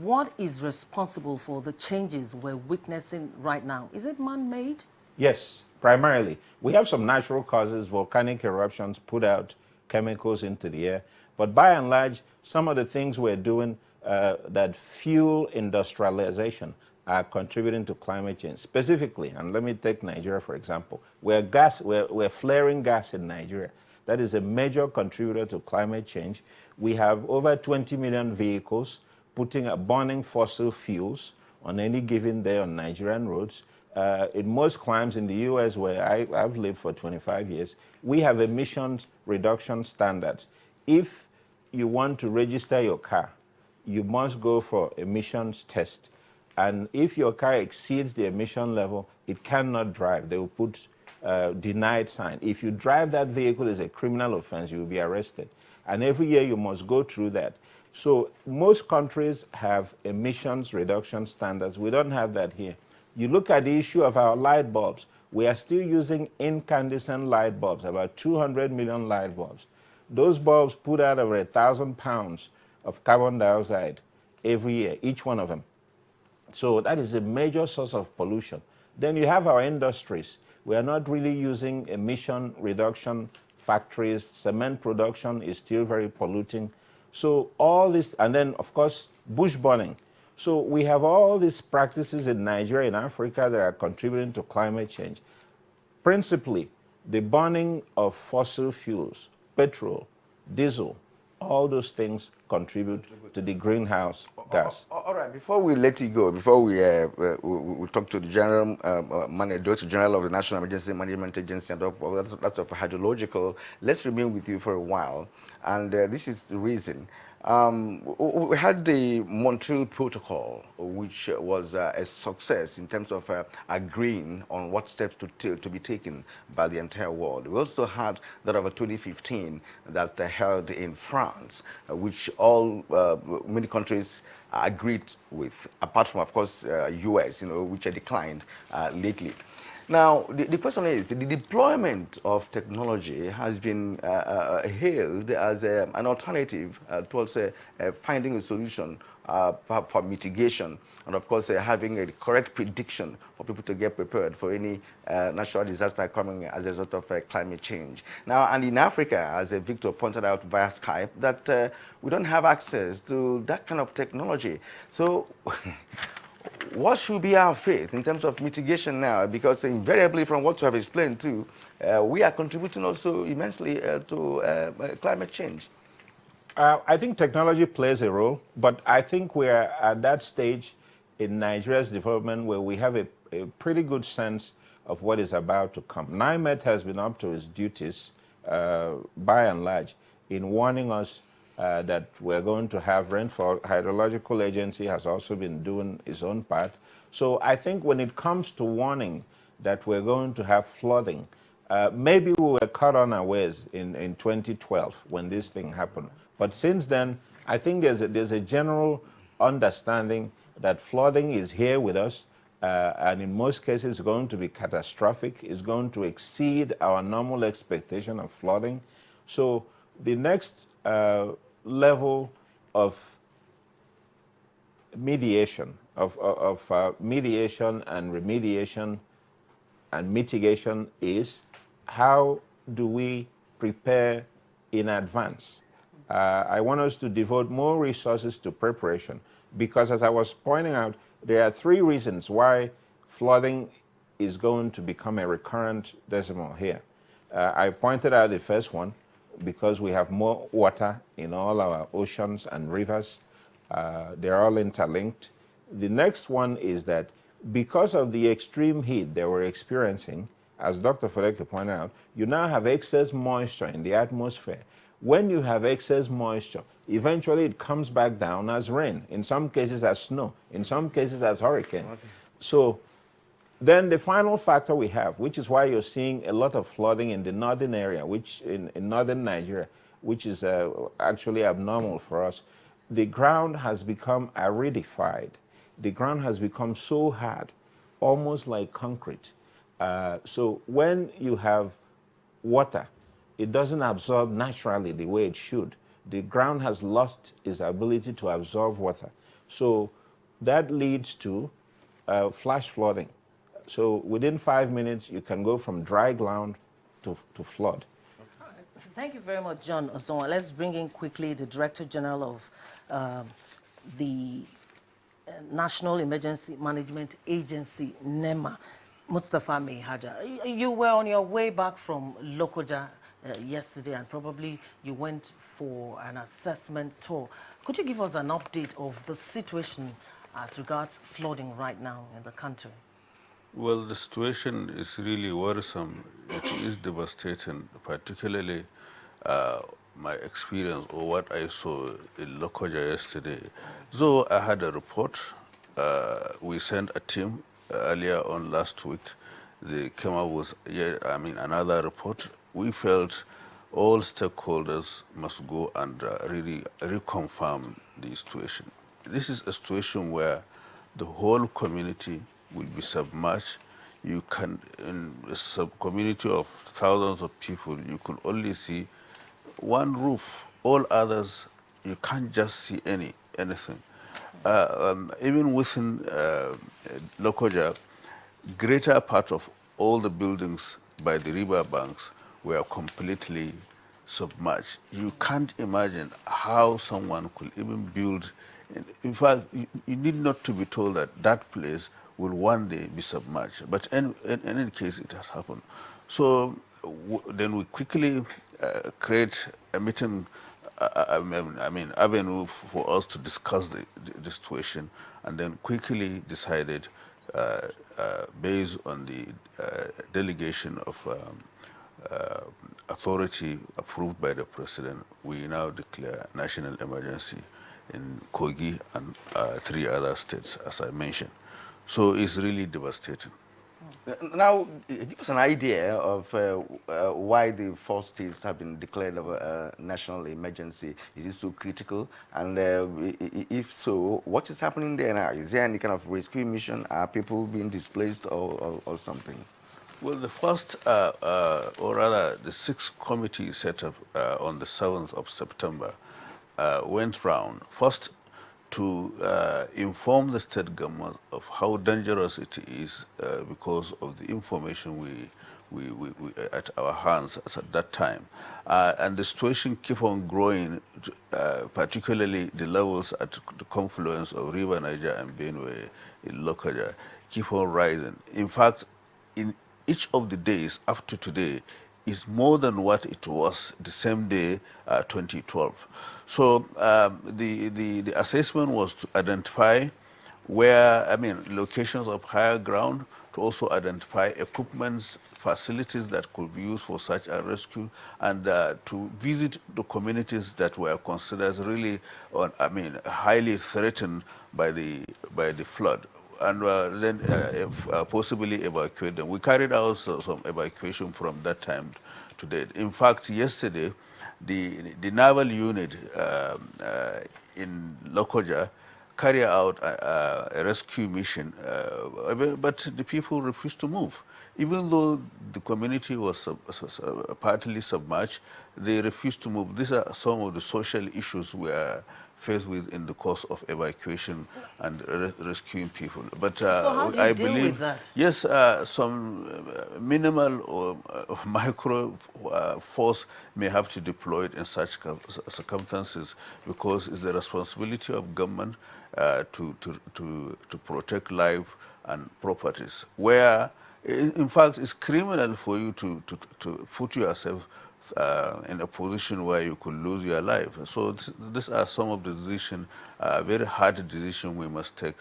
what is responsible for the changes we're witnessing right now. Is it man-made? Yes, primarily. We have some natural causes. Volcanic eruptions put out chemicals into the air. But by and large, some of the things we're doing that fuel industrialization are contributing to climate change. Specifically, and let me take Nigeria for example, we're flaring gas in Nigeria. That is a major contributor to climate change. We have over 20 million vehicles burning fossil fuels on any given day on Nigerian roads. In most climes in the US, where I've lived for 25 years, we have emissions reduction standards. If you want to register your car, you must go for emissions test. And if your car exceeds the emission level, it cannot drive. They will put denied sign. If you drive that vehicle as a criminal offense, you will be arrested. And every year you must go through that. So most countries have emissions reduction standards. We don't have that here. You look at the issue of our light bulbs. We are still using incandescent light bulbs, about 200 million light bulbs. Those bulbs put out over 1,000 pounds of carbon dioxide every year, each one of them. So that is a major source of pollution. Then you have our industries. We are not really using emission reduction factories. Cement production is still very polluting. So all this, and then of course, bush burning. So we have all these practices in Nigeria and Africa that are contributing to climate change. Principally, the burning of fossil fuels, petrol, diesel, all those things contribute to the greenhouse gas. All right, before we let you go, before we talk to the General Director General of the National Emergency Management Agency and that's of hydrological, let's remain with you for a while. And this is the reason. We had the Montreal Protocol, which was a success in terms of agreeing on what steps to be taken by the entire world. We also had that of 2015 that held in France, which many countries agreed with, apart from, of course, US, which declined lately. Now, the question is, the deployment of technology has been hailed as an alternative towards finding a solution for mitigation and, of course, having a correct prediction for people to get prepared for any natural disaster coming as a result of climate change. Now, and in Africa, as Victor pointed out via Skype, that we don't have access to that kind of technology. So, what should be our faith in terms of mitigation now? Because invariably, from what you have explained too, we are contributing also immensely to climate change. I think technology plays a role, but I think we're at that stage in Nigeria's development where we have a pretty good sense of what is about to come. NIMET has been up to its duties, by and large, in warning us that we're going to have rainfall. Hydrological Agency has also been doing its own part. So I think when it comes to warning that we're going to have flooding, maybe we were caught unawares in 2012 when this thing happened. But since then, I think there's a general understanding that flooding is here with us, and in most cases it's going to be catastrophic. It's going to exceed our normal expectation of flooding. So the next level of mediation, mediation and remediation and mitigation is how do we prepare in advance? I want us to devote more resources to preparation because, as I was pointing out, there are three reasons why flooding is going to become a recurrent decimal here. I pointed out the first one, because we have more water in all our oceans and rivers. They're all interlinked. The next one is that because of the extreme heat that we're experiencing, as Dr. Fodeke pointed out, you now have excess moisture in the atmosphere. When you have excess moisture, eventually it comes back down as rain, in some cases as snow, in some cases as hurricane. Okay. So then the final factor we have, which is why you're seeing a lot of flooding in the northern area, which in northern Nigeria, which is actually abnormal for us. The ground has become aridified. The ground has become so hard, almost like concrete. So when you have water, it doesn't absorb naturally the way it should. The ground has lost its ability to absorb water. So that leads to flash flooding. So within 5 minutes, you can go from dry ground to flood. Thank you very much, John Osonwa. Let's bring in quickly the Director General of the National Emergency Management Agency, NEMA, Mustafa Mehaja. You were on your way back from Lokoja yesterday, and probably you went for an assessment tour. Could you give us an update of the situation as regards flooding right now in the country? Well, the situation is really worrisome. It is devastating, particularly my experience or what I saw in Lokoja yesterday. So I had a report. We sent a team earlier on last week. They came up with another report. We felt all stakeholders must go and really reconfirm the situation. This is a situation where the whole community will be submerged. You can, in a sub-community of thousands of people, you could only see one roof. All others, you can't just see anything. Even within Lokoja, greater part of all the buildings by the river banks were completely submerged. You can't imagine how someone could even build. In fact, you need not to be told that that place will one day be submerged. But in any case, it has happened. So then we quickly create a meeting avenue for us to discuss the situation, and then quickly decided, based on the delegation of authority approved by the president, we now declare national emergency in Kogi and 3 other states, as I mentioned. So it's really devastating. Now, give us an idea of why the 4 states have been declared of a national emergency. Is it so critical? And if so, what is happening there now? Is there any kind of rescue mission? Are people being displaced or something? Well, the first, or rather the 6th committee set up on the 7th of September went round. First, to inform the state government of how dangerous it is because of the information we at our hands at that time. And the situation keep on growing, particularly the levels at the confluence of River Niger and Benue in Lokoja keep on rising. In fact, in each of the days up to today is more than what it was the same day, 2012. So the assessment was to identify locations of higher ground, to also identify equipments, facilities that could be used for such a rescue, and to visit the communities that were considered really, highly threatened by the flood, and then possibly evacuate them. We carried out some evacuation from that time to date. In fact, yesterday, the naval unit in Lokoja carried out a rescue mission, but the people refused to move. Even though the community was partly submerged, they refused to move. These are some of the social issues we are faced with in the course of evacuation and rescuing people. But so how do you deal with that? Yes, some minimal or micro force may have to deploy it in such circumstances, because it's the responsibility of government to protect life and properties. Where, in fact, it's criminal for you to put yourself in a position where you could lose your life. So these are some of the decisions, very hard decisions we must take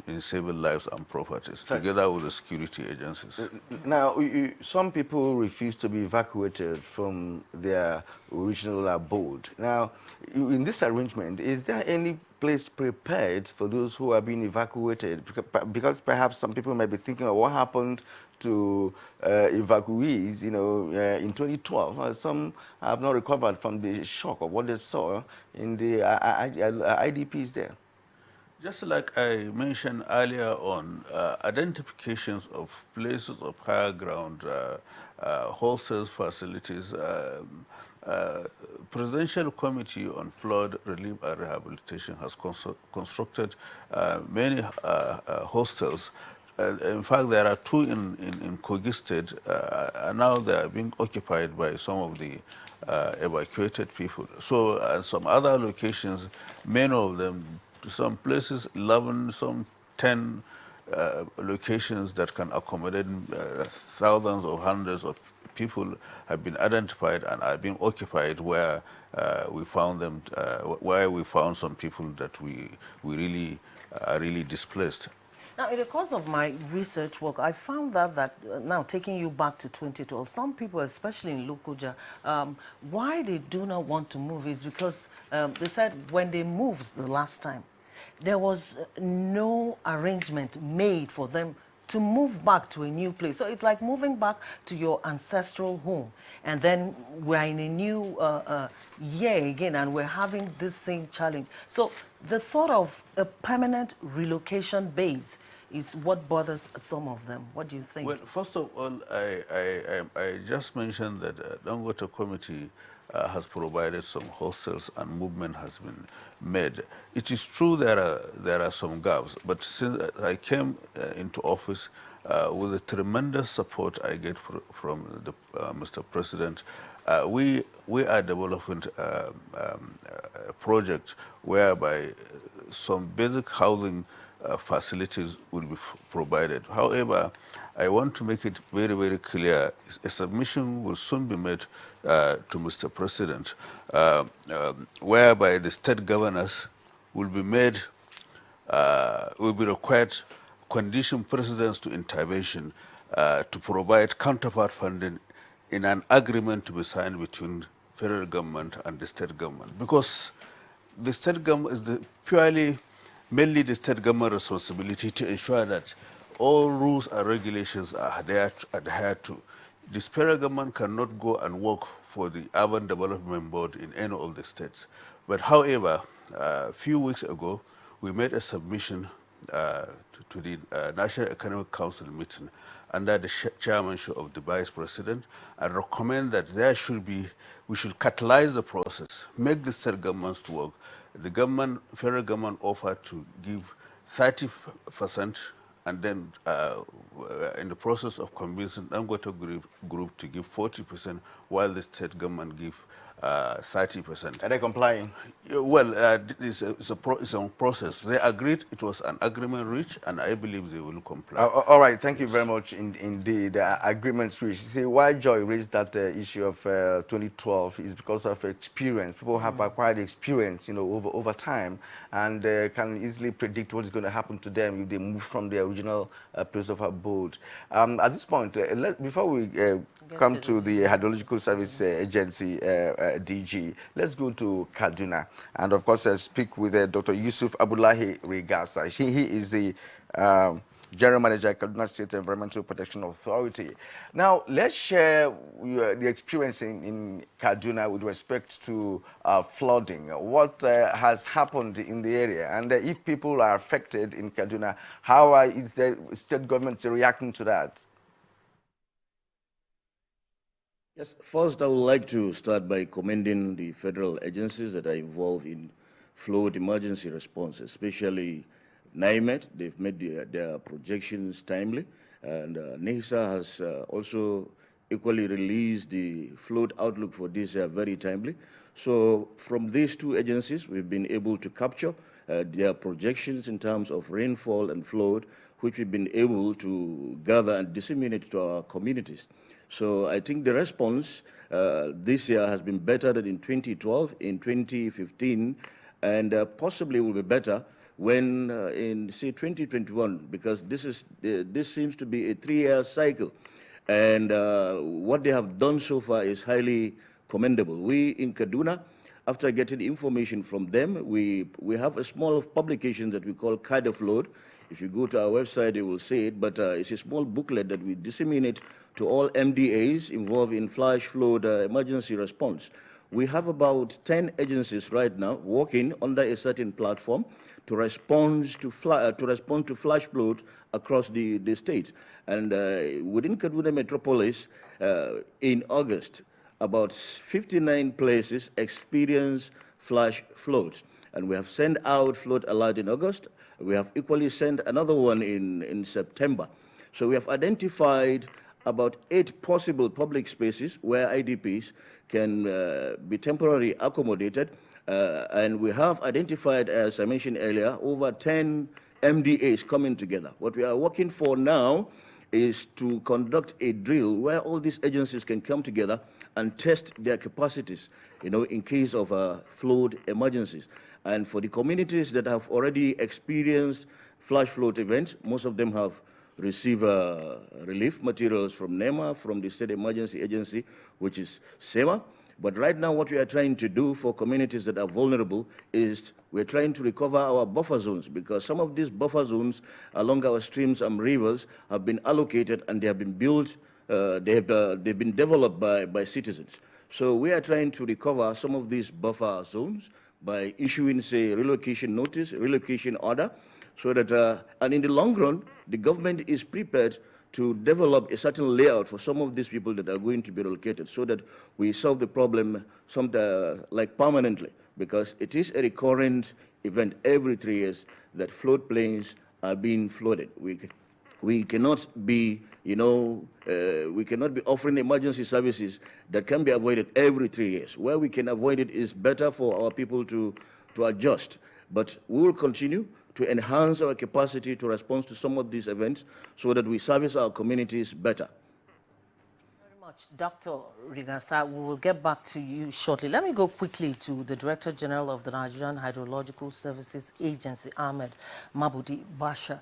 in saving lives and properties, together with the security agencies. Now, some people refuse to be evacuated from their original abode. Now, in this arrangement, is there any place prepared for those who are being evacuated? Because perhaps some people might be thinking of what happened to evacuees, in 2012. Some have not recovered from the shock of what they saw in the IDPs there. Just like I mentioned earlier on, identifications of places of higher ground, wholesale facilities, Presidential Committee on Flood Relief and Rehabilitation has constructed many hostels. In fact, there are 2 in Kogi State, and now they are being occupied by some of the evacuated people. So some other locations, many of them, some places 11, some 10 locations that can accommodate thousands or hundreds of people have been identified and are being occupied, where we found them, where we found some people that we really are really displaced. Now, in the course of my research work, I found that now taking you back to 2012, some people, especially in Lokoja, why they do not want to move is because they said when they moved the last time, there was no arrangement made for them to move back to a new place. So it's like moving back to your ancestral home. And then we're in a new year again, and we're having this same challenge. So the thought of a permanent relocation base is what bothers some of them. What do you think? Well, first of all, I just mentioned that the Dangote Committee has provided some hostels and movement has been made. It is true there are some gaps, but since I came into office with the tremendous support I get from the Mr. President, we are developing a project whereby some basic housing facilities will be provided. However, I want to make it very, very clear. A submission will soon be made to Mr. President, whereby the state governors will be made, will be required condition presidents to intervention to provide counterpart funding in an agreement to be signed between federal government and the state government. Because the state government is mainly the state government responsibility to ensure that all rules and regulations are adhered to. The federal government cannot go and work for the Urban Development Board in any of the states. But however, a few weeks ago, we made a submission to the National Economic Council meeting under the chairmanship of the Vice President and recommend that we should catalyze the process, make the state governments to work. The federal government offered to give 30%, and then in the process of convincing Dangote group to give 40%, while the state government give 30%. Are they complying? Well, it's a process. They agreed. It was an agreement reached, and I believe they will comply. All right. Thank you very much indeed. Agreements reached. See, why Joy raised that issue of 2012 is because of experience. People have acquired experience, over time, and can easily predict what is going to happen to them if they move from their original place of abode. At this point, before we come to the Hydrological Service Agency, DG, let's go to Kaduna and, of course, speak with Dr. Yusuf Abdullahi Rigasa. He is the General Manager at Kaduna State Environmental Protection Authority. Now, let's share the experience in Kaduna with respect to flooding. What has happened in the area? And if people are affected in Kaduna, how is the state government reacting to that? Yes, first I would like to start by commending the federal agencies that are involved in flood emergency response, especially NIMET. They've made their projections timely, and NIHSA has also equally released the flood outlook for this year very timely. So from these two agencies, we've been able to capture their projections in terms of rainfall and flood, which we've been able to gather and disseminate to our communities. So I think the response this year has been better than in 2012, in 2015, and possibly will be better when in, say, 2021, because this seems to be a 3-year cycle. And what they have done so far is highly commendable. We in Kaduna, after getting information from them, we have a small publication that we call Card of Flood. If you go to our website, you will see it, but it's a small booklet that we disseminate to all MDAs involved in flash flood emergency response. We have about 10 agencies right now working under a certain platform to respond to flash flood across the state. And within Kaduna Metropolis, in August, about 59 places experienced flash floods. And we have sent out flood alert in August. We have equally sent another one in September. So we have identified about 8 possible public spaces where IDPs can be temporarily accommodated. And we have identified, as I mentioned earlier, over 10 MDAs coming together. What we are working for now is to conduct a drill where all these agencies can come together and test their capacities, in case of flood emergencies. And for the communities that have already experienced flash flood events, most of them have received relief materials from NEMA, from the State Emergency Agency, which is SEMA. But right now, what we are trying to do for communities that are vulnerable is we're trying to recover our buffer zones, because some of these buffer zones along our streams and rivers have been allocated and they have been built, they've been developed by citizens. So we are trying to recover some of these buffer zones by issuing, say, relocation notice, relocation order, so that, and in the long run, the government is prepared to develop a certain layout for some of these people that are going to be relocated, so that we solve the problem like permanently, because it is a recurrent event every 3 years that floodplains are being flooded. We cannot be, we cannot be offering emergency services that can be avoided every 3 years. Where we can avoid it is better for our people to adjust. But we will continue to enhance our capacity to respond to some of these events so that we service our communities better. Dr. Rigasa, we will get back to you shortly. Let me go quickly to the Director General of the Nigerian Hydrological Services Agency, Ahmed Mabudi Basha.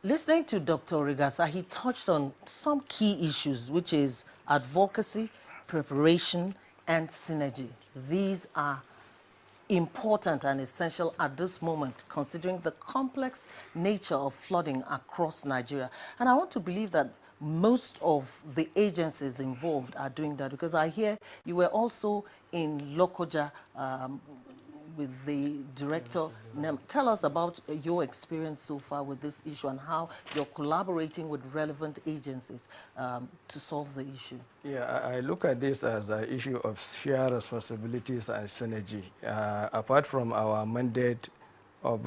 Listening to Dr. Rigasa, he touched on some key issues, which is advocacy, preparation, and synergy. These are important and essential at this moment, considering the complex nature of flooding across Nigeria. And I want to believe that most of the agencies involved are doing that, because I hear you were also in Lokoja with the director. Tell us about your experience so far with this issue and how you're collaborating with relevant agencies to solve the issue. Yeah, I look at this as an issue of shared responsibilities and synergy. Apart from our mandate of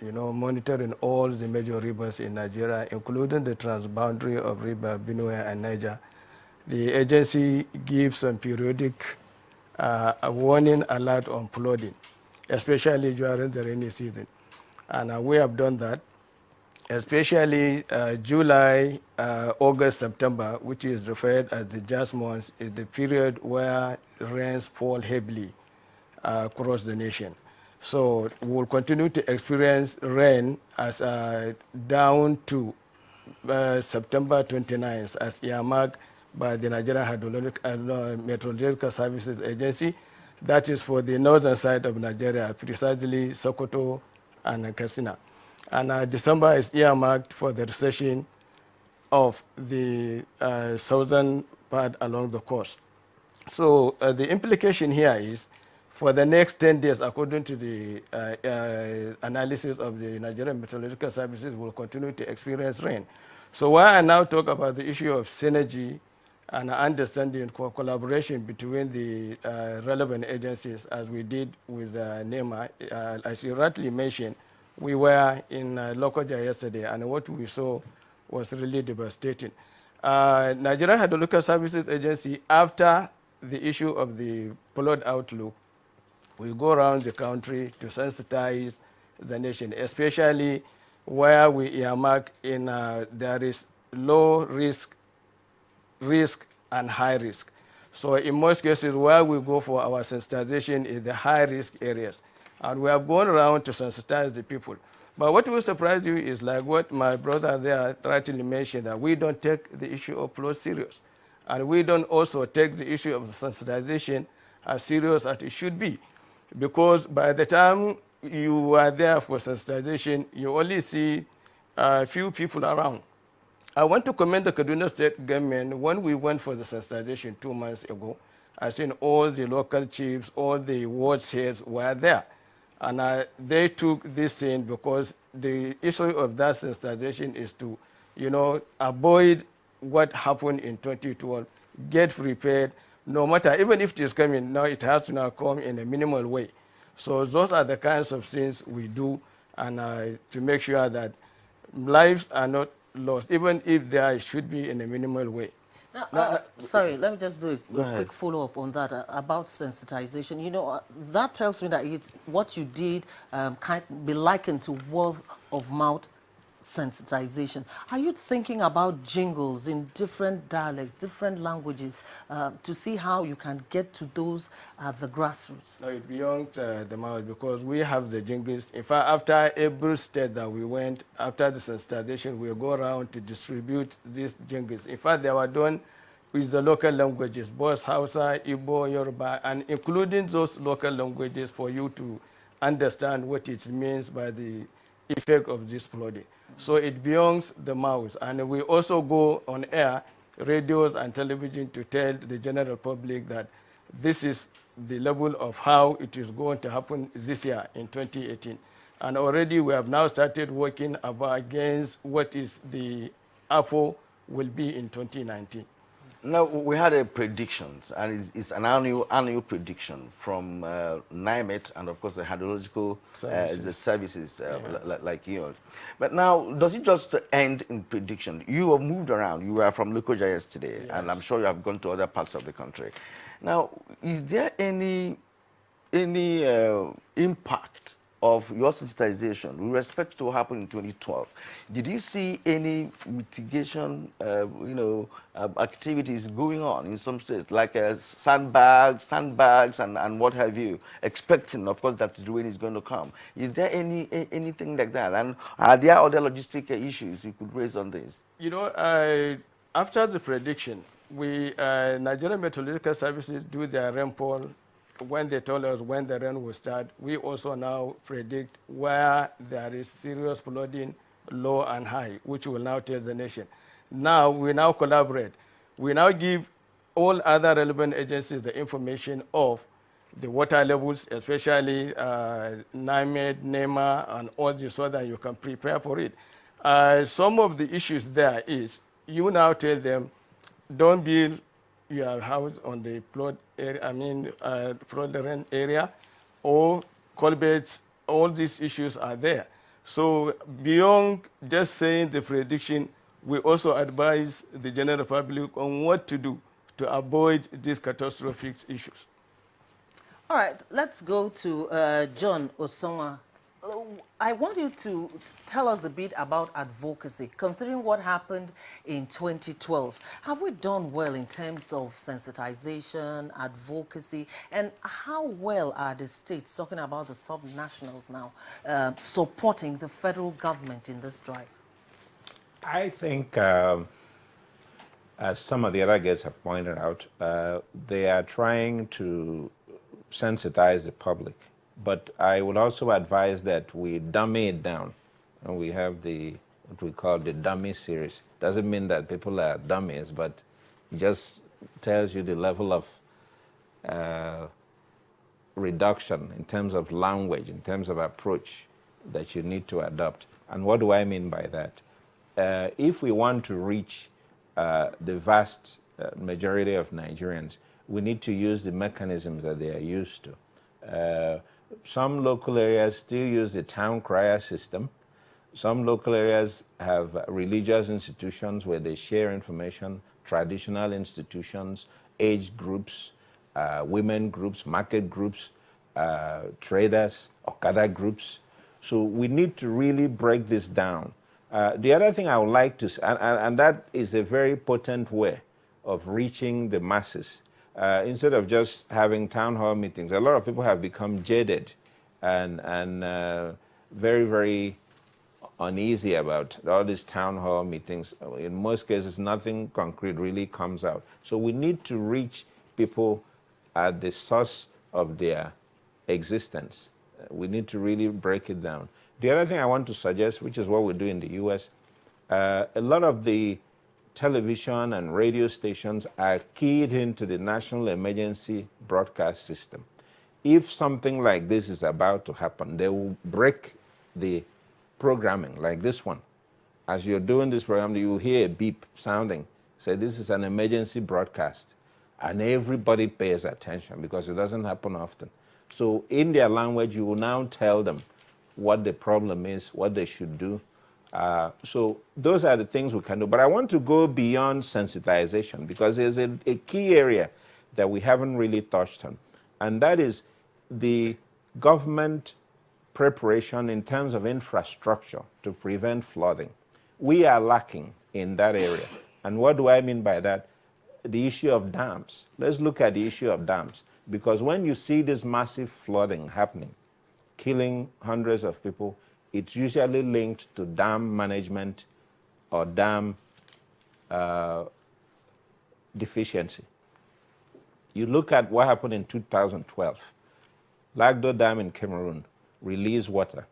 monitoring all the major rivers in Nigeria, including the transboundary of River Benue and Niger, the agency gives some periodic a warning alert on flooding, especially during the rainy season. And we have done that, especially July, August, September, which is referred as the Jas months, is the period where rains fall heavily across the nation. So we'll continue to experience rain as down to September 29th as earmarked by the Nigerian Meteorological Services Agency. That is for the northern side of Nigeria, precisely Sokoto and Katsina. And December is earmarked for the recession of the southern part along the coast. So the implication here is for the next 10 days, according to the analysis of the Nigerian Meteorological Services, will continue to experience rain. So while I now talk about the issue of synergy and understanding collaboration between the relevant agencies, as we did with NEMA, as you rightly mentioned, we were in Lokoja yesterday, and what we saw was really devastating. Nigerian Hydrological Services Agency, after the issue of the flood outlook, we go around the country to sensitize the nation, especially where we earmark in there is low risk, and high risk. So in most cases, where we go for our sensitization is the high risk areas. And we have gone around to sensitize the people. But what will surprise you is like what my brother there rightly mentioned, that we don't take the issue of flood serious. And we don't also take the issue of the sensitization as serious as it should be. Because by the time you are there for sensitization, you only see a few people around. I want to commend the Kaduna State government. When we went for the sensitization 2 months ago, I seen all the local chiefs, all the ward heads were there. And they took this thing because the issue of that sensitization is to, avoid what happened in 2012, get prepared, no matter, even if it is coming, now it has to now come in a minimal way. So those are the kinds of things we do, and to make sure that lives are not lost, even if there should be in a minimal way. Sorry, let me just do a quick follow-up on that about sensitization. That tells me that what you did can be likened to word of mouth sensitization. Are you thinking about jingles in different dialects, different languages, to see how you can get to those at the grassroots? No, it's beyond the mouth, because we have the jingles. In fact, after every state that we went, after the sensitization, we go around to distribute these jingles. In fact, they were done with the local languages, both Hausa, Igbo, Yoruba, and including those local languages for you to understand what it means by the effect of this flooding. So it beyond the mouth. And we also go on air, radios and television, to tell the general public that this is the level of how it is going to happen this year in 2018. And already we have now started working against what is the AFO will be in 2019. Now, we had a prediction, and it's an annual prediction from NIMET and, of course, the hydrological services like yours. But now, does it just end in prediction? You have moved around. You were from Lokoja yesterday, and I'm sure you have gone to other parts of the country. Now, is there any impact of your sensitization with respect to what happened in 2012, did you see any mitigation, activities going on in some states, like sandbags, and what have you, expecting, of course, that the rain is going to come? Is there anything like that? And are there other logistic issues you could raise on this? After the prediction, Nigerian Meteorological Services do their rainfall. When they told us when the rain will start, we also now predict where there is serious flooding, low and high, which will now tell the nation. Now, we now collaborate. We now give all other relevant agencies the information of the water levels, especially NIMED, NEMA, and all this, so that you can prepare for it. Some of the issues there is, you now tell them, don't build your house on the flood area, flood area, or culverts. All these issues are there. So beyond just saying the prediction, we also advise the general public on what to do to avoid these catastrophic issues. All right, let's go to John Osonwa. I want you to tell us a bit about advocacy, considering what happened in 2012. Have we done well in terms of sensitization, advocacy, and how well are the states, talking about the sub-nationals now, supporting the federal government in this drive? I think, as some of the other guests have pointed out, they are trying to sensitize the public. But I would also advise that we dummy it down. And we have what we call the dummy series. Doesn't mean that people are dummies, but it just tells you the level of reduction in terms of language, in terms of approach that you need to adopt. And what do I mean by that? If we want to reach the vast majority of Nigerians, we need to use the mechanisms that they are used to. Some local areas still use the town crier system. Some local areas have religious institutions where they share information, traditional institutions, age groups, women groups, market groups, traders, Okada groups. So we need to really break this down. The other thing I would like to, and that is a very potent way of reaching the masses. Instead of just having town hall meetings, a lot of people have become jaded and very, very uneasy about all these town hall meetings. In most cases, nothing concrete really comes out. So we need to reach people at the source of their existence. We need to really break it down. The other thing I want to suggest, which is what we do in the U.S., a lot of the television and radio stations are keyed into the National Emergency Broadcast System. If something like this is about to happen, they will break the programming like this one. As you're doing this program, you will hear a beep sounding. Say, this is an emergency broadcast. And everybody pays attention because it doesn't happen often. So in their language, you will now tell them what the problem is, what they should do. So those are the things we can do. But I want to go beyond sensitization because there's a key area that we haven't really touched on. And that is the government preparation in terms of infrastructure to prevent flooding. We are lacking in that area. And what do I mean by that? The issue of dams. Let's look at the issue of dams. Because when you see this massive flooding happening, killing hundreds of people, it's usually linked to dam management or dam deficiency. You look at what happened in 2012. Lagdo Dam in Cameroon released water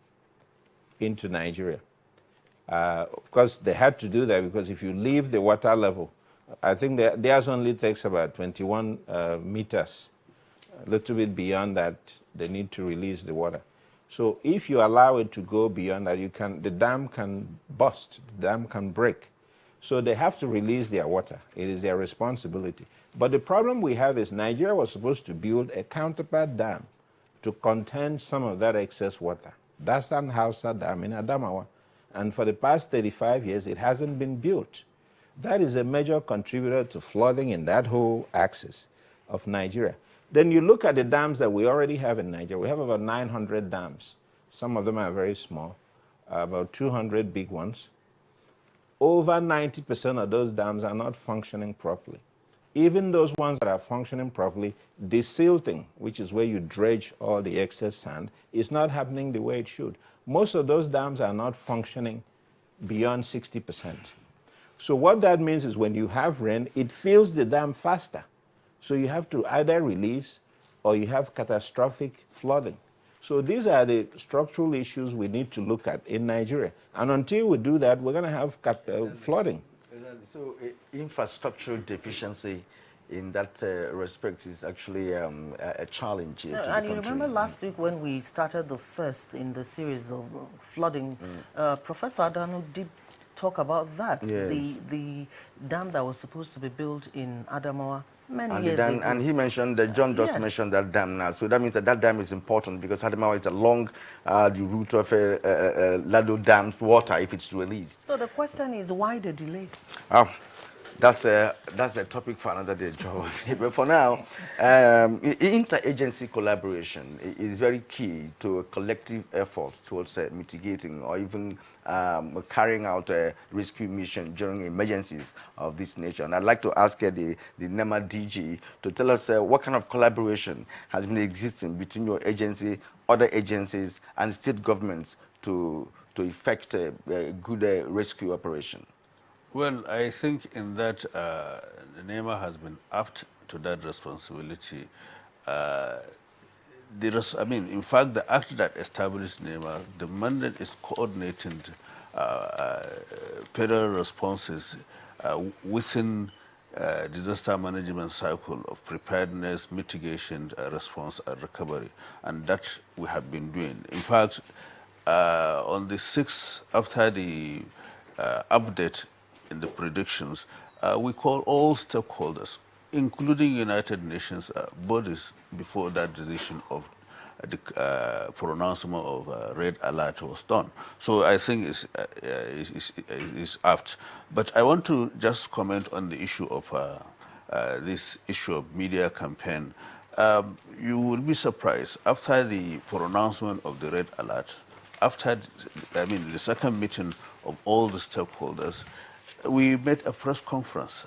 into Nigeria. Of course, they had to do that because if you leave the water level, I think theirs only takes about 21 meters. A little bit beyond that, they need to release the water. So if you allow it to go beyond that, the dam can burst, the dam can break. So they have to release their water. It is their responsibility. But the problem we have is Nigeria was supposed to build a counterpart dam to contain some of that excess water. That's an Hausa Dam in Adamawa. And for the past 35 years, it hasn't been built. That is a major contributor to flooding in that whole axis of Nigeria. Then you look at the dams that we already have in Nigeria. We have about 900 dams. Some of them are very small, about 200 big ones. Over 90% of those dams are not functioning properly. Even those ones that are functioning properly, desilting, which is where you dredge all the excess sand, is not happening the way it should. Most of those dams are not functioning beyond 60%. So what that means is when you have rain, it fills the dam faster. So you have to either release or you have catastrophic flooding. So these are the structural issues we need to look at in Nigeria. And until we do that, we're going to have flooding. So infrastructural deficiency in that respect is actually a challenge to the country. And you remember last week when we started the first in the series of flooding, Professor Adanu did talk about that, Yes. the dam that was supposed to be built in Adamawa many years ago. And he mentioned that John just Yes. mentioned that dam now. So that means that that dam is important because Adamawa is along the route of Lado Dam's water if it's released. So the question is, why the delay? That's a topic for another day, Joe. But for now, interagency collaboration is very key to a collective effort towards mitigating or even carrying out a rescue mission during emergencies of this nature. And I'd like to ask the NEMA DG to tell us what kind of collaboration has been existing between your agency, other agencies, and state governments to effect a good rescue operation. Well, I think in that the NEMA has been apt to that responsibility. In fact, the act that established NEMA, the mandate is coordinating federal responses within disaster management cycle of preparedness, mitigation, response, and recovery. And that we have been doing. In fact, on the 6th, after the update in the predictions, we call all stakeholders, including United Nations bodies, before that decision of the pronouncement of red alert was done. So I think it's apt. But I want to just comment on the issue of this issue of media campaign. You will be surprised, after the pronouncement of the red alert, after the second meeting of all the stakeholders, we made a press conference.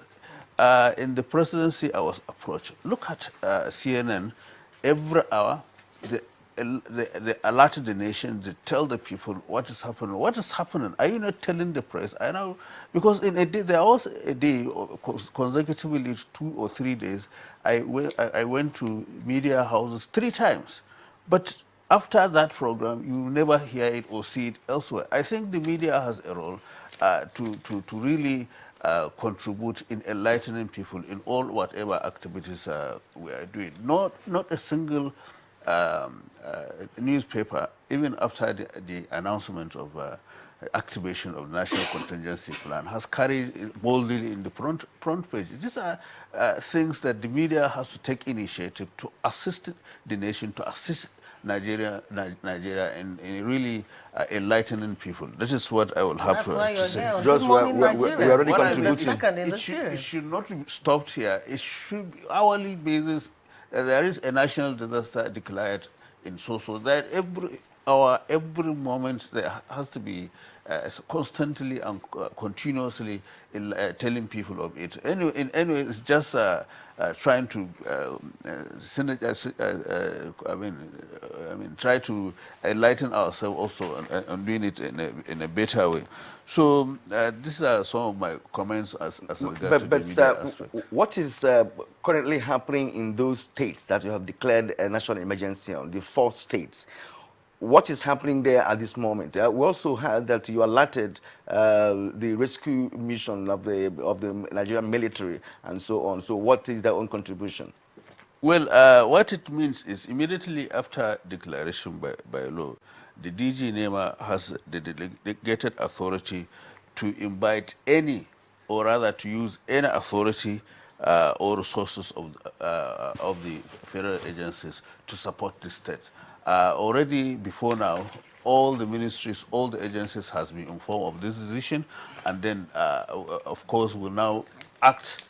In the presidency, I was approached. Look at CNN. Every hour, they alert the nation, they tell the people what is happening. What is happening? Are you not telling the press? I know, because in a day, there was a day, consecutively 2 or 3 days, I went to media houses 3 times. But after that program, you never hear it or see it elsewhere. I think the media has a role to really contribute in enlightening people in all whatever activities we are doing. Not a single newspaper, even after the announcement of activation of the National Contingency Plan, has carried it boldly in the front page. These are things that the media has to take initiative to assist the nation, to assist Nigeria in really enlightening people. That is what I will have to say. Just we're already contributing. It should not be stopped here. It should be hourly basis. There is a national disaster declared in so that every hour, every moment, there has to be constantly and continuously telling people of it. Anyway, it's just trying to try to enlighten ourselves also and doing it in a better way. So these are some of my comments as regards to the media aspect. What is currently happening in those states that you have declared a national emergency on, the 4 states? What is happening there at this moment? We also heard that you alerted the rescue mission of the Nigerian military and so on. So what is their own contribution? Well, what it means is immediately after declaration by law, the DG NEMA has the delegated authority to invite any, or rather to use any authority or resources of the federal agencies to support the state. Already before now, all the ministries, all the agencies has been informed of this decision, and then, of course, will now act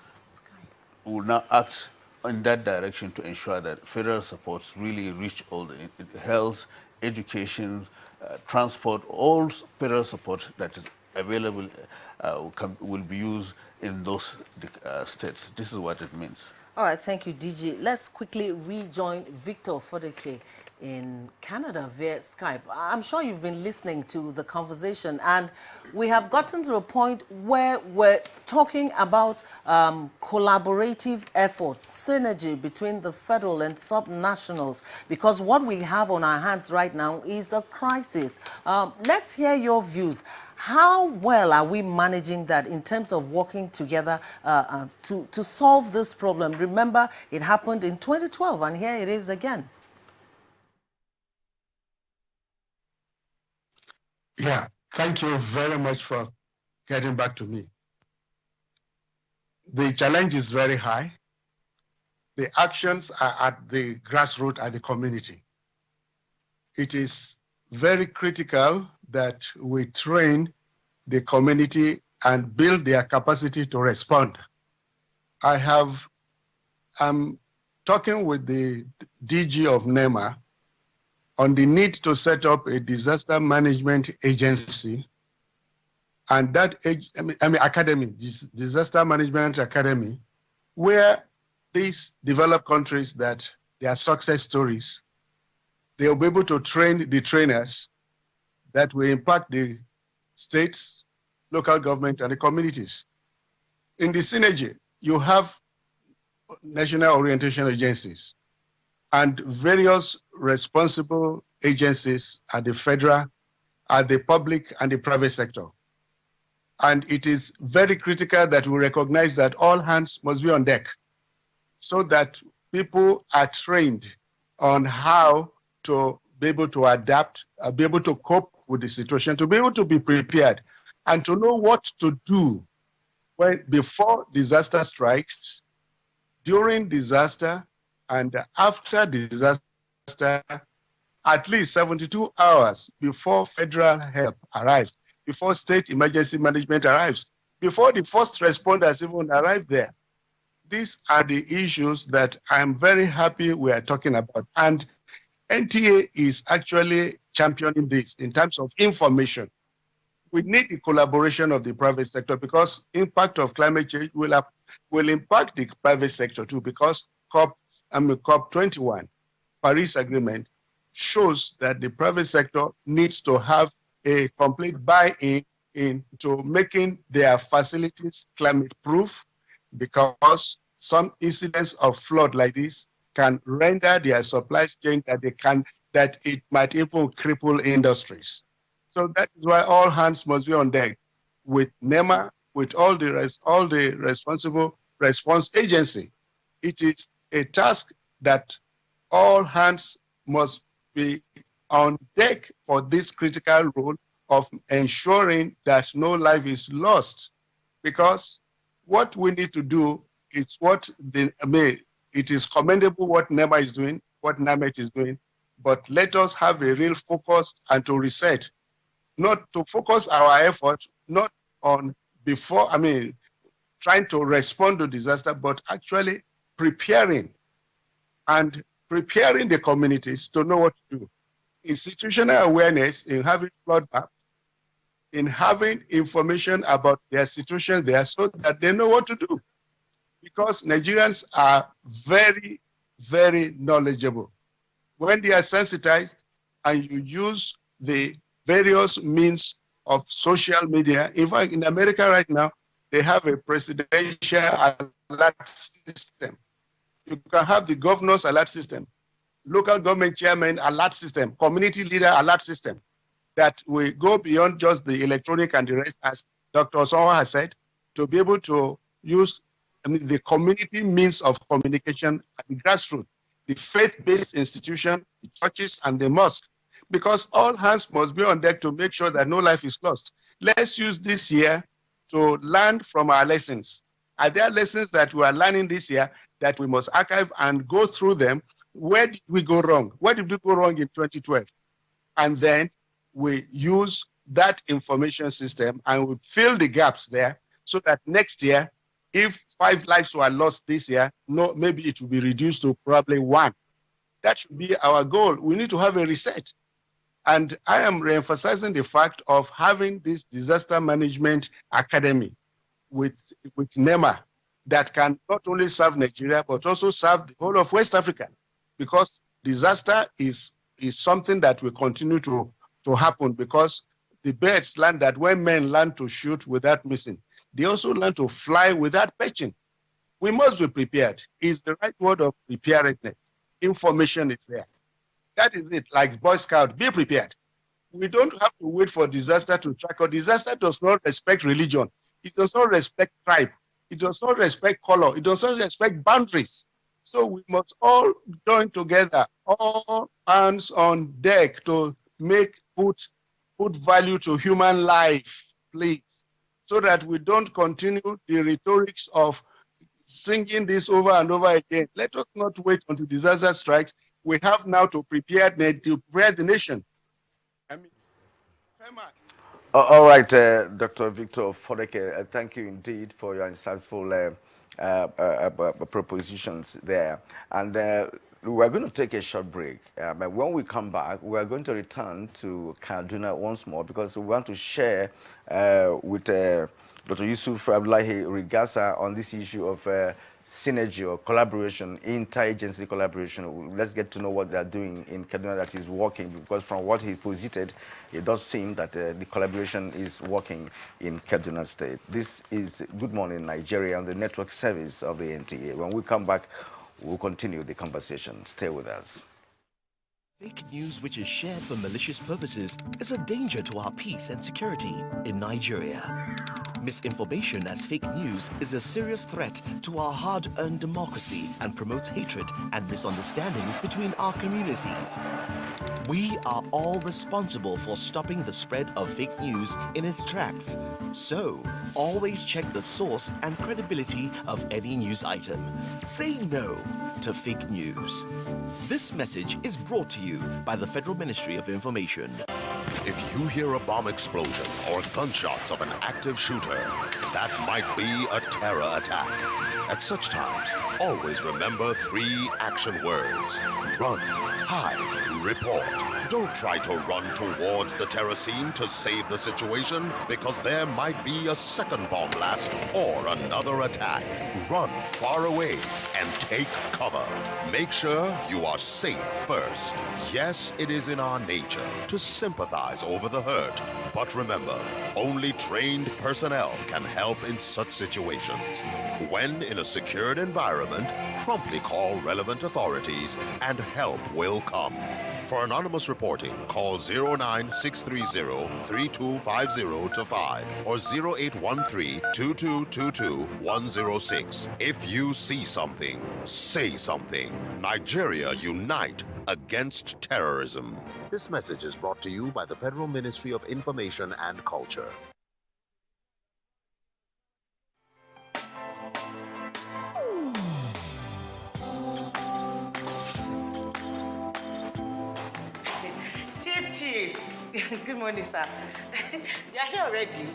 in that direction to ensure that federal supports really reach all the health, education, transport, all federal support that is available will be used in those states. This is what it means. All right, thank you, DG. Let's quickly rejoin Victor Fodeke in Canada via Skype. I'm sure you've been listening to the conversation, and we have gotten to a point where we're talking about collaborative efforts, synergy between the federal and sub-nationals, because what we have on our hands right now is a crisis. Let's hear your views. How well are we managing that in terms of working together to solve this problem? Remember, it happened in 2012, and here it is again. Yeah, thank you very much for getting back to me. The challenge is very high. The actions are at the grassroots, at the community. It is very critical that we train the community and build their capacity to respond. I'm talking with the DG of NEMA on the need to set up a disaster management agency, and that academy, disaster management academy, where these developed countries that their success stories, they'll be able to train the trainers that will impact the states, local government, and the communities. In the synergy, you have national orientation agencies and various responsible agencies at the federal, at the public, and the private sector. And it is very critical that we recognize that all hands must be on deck so that people are trained on how to be able to adapt, be able to cope with the situation, to be able to be prepared, and to know what to do before disaster strikes, during disaster, and after disaster, at least 72 hours before federal help arrives, before state emergency management arrives, before the first responders even arrive there. These are the issues that I'm very happy we are talking about. And NTA is actually championing this in terms of information. We need the collaboration of the private sector because impact of climate change will impact the private sector too, because COP21, Paris Agreement, shows that the private sector needs to have a complete buy-in into making their facilities climate-proof, because some incidents of flood like this can render their supply chain that it might even cripple industries. So that is why all hands must be on deck with NEMA, with all the responsible response agency. It is a task that all hands must be on deck for this critical role of ensuring that no life is lost. Because what we need to do is it is commendable what NEMA is doing, what NAMET is doing, but let us have a real focus and to reset, not to focus our effort, not on trying to respond to disaster, but actually preparing the communities to know what to do. Institutional awareness in having flood maps, in having information about their situation there so that they know what to do. Because Nigerians are very, very knowledgeable. When they are sensitized and you use the various means of social media, in fact, in America right now, they have a presidential alert system. You can have the governor's alert system, local government chairman alert system, community leader alert system that will go beyond just the electronic and the rest, as Dr. Osonwa has said, to be able to use the community means of communication at the grassroots, the faith-based institution, the churches, and the mosque, because all hands must be on deck to make sure that no life is lost. Let's use this year to learn from our lessons. Are there lessons that we are learning this year that we must archive and go through them? Where did we go wrong? Where did we go wrong in 2012? And then we use that information system and we fill the gaps there so that next year, if 5 lives were lost this year, maybe it will be reduced to probably 1. That should be our goal. We need to have a reset. And I am re-emphasizing the fact of having this disaster management academy with NEMA that can not only serve Nigeria, but also serve the whole of West Africa, because disaster is something that will continue to happen, because the birds learn that when men learn to shoot without missing, they also learn to fly without perching. We must be prepared. Is the right word of preparedness. Information is there. That is it. Like Boy Scout, be prepared. We don't have to wait for disaster to track. Or disaster does not respect religion. It does not respect tribe. It does not respect color. It does not respect boundaries. So we must all join together, all hands on deck to put value to human life, please, so that we don't continue the rhetorics of singing this over and over again. Let us not wait until disaster strikes. We have now to prepare the nation. I mean, All right, Dr. Victor Fodeke, thank you indeed for your insightful propositions there. And we're going to take a short break. But when we come back, we're going to return to Kaduna once more, because we want to share with Dr. Yusuf Abdullahi Rigasa on this issue of synergy or collaboration, interagency collaboration. Let's get to know what they're doing in Kaduna that is working, because from what he posited, it does seem that the collaboration is working in Kaduna State. This is Good Morning Nigeria on the network service of the NTA. When we come back, we'll continue the conversation. Stay with us. Fake news which is shared for malicious purposes is a danger to our peace and security in Nigeria. Misinformation as fake news is a serious threat to our hard-earned democracy and promotes hatred and misunderstanding between our communities. We are all responsible for stopping the spread of fake news in its tracks. So, always check the source and credibility of any news item. Say no to fake news. This message is brought to you by the Federal Ministry of Information. If you hear a bomb explosion or gunshots of an active shooter, that might be a terror attack. At such times, always remember 3 action words: run, hide, report. Don't try to run towards the terror scene to save the situation, because there might be a second bomb blast or another attack. Run far away and take cover. Make sure you are safe first. Yes, it is in our nature to sympathize over the hurt, but remember, only trained personnel can help in such situations. When in a secured environment, promptly call relevant authorities and help will come. For anonymous reporting, call 09630-3250-5 or 0813-2222-106. If you see something, say something. Nigeria unite against terrorism. This message is brought to you by the Federal Ministry of Information and Culture. Chief. Good morning, sir. You are here already?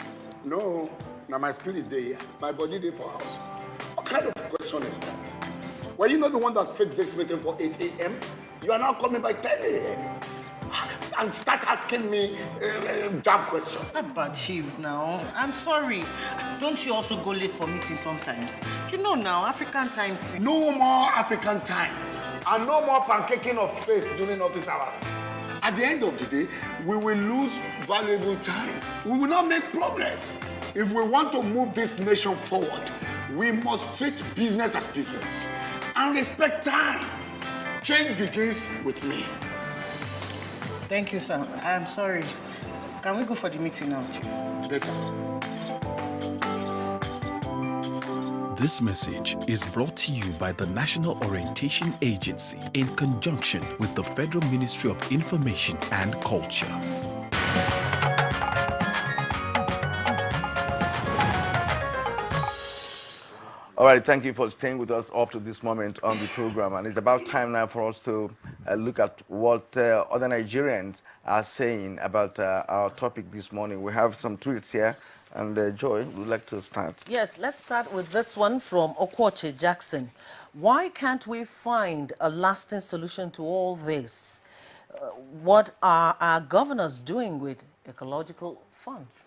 No, now my spirit day, my body day for house. What kind of question is that? Were you not the one that fixed this meeting for 8 a.m.? You are now coming by 10 a.m. and start asking me job question. But Chief, now, I'm sorry. Don't you also go late for meetings sometimes? You know now, African time. No more African time. And no more pancaking of face during office hours. At the end of the day, we will lose valuable time. We will not make progress. If we want to move this nation forward, we must treat business as business and respect time. Change begins with me. Thank you, sir. I'm sorry. Can we go for the meeting now, Chief? Later. This message is brought to you by the National Orientation Agency in conjunction with the Federal Ministry of Information and Culture. All right, thank you for staying with us up to this moment on the program. And it's about time now for us to look at what other Nigerians are saying about our topic this morning. We have some tweets here. And Joy, would like to start? Yes, let's start with this one from Okwoche Jackson. Why can't we find a lasting solution to all this? what are our governors doing with ecological funds?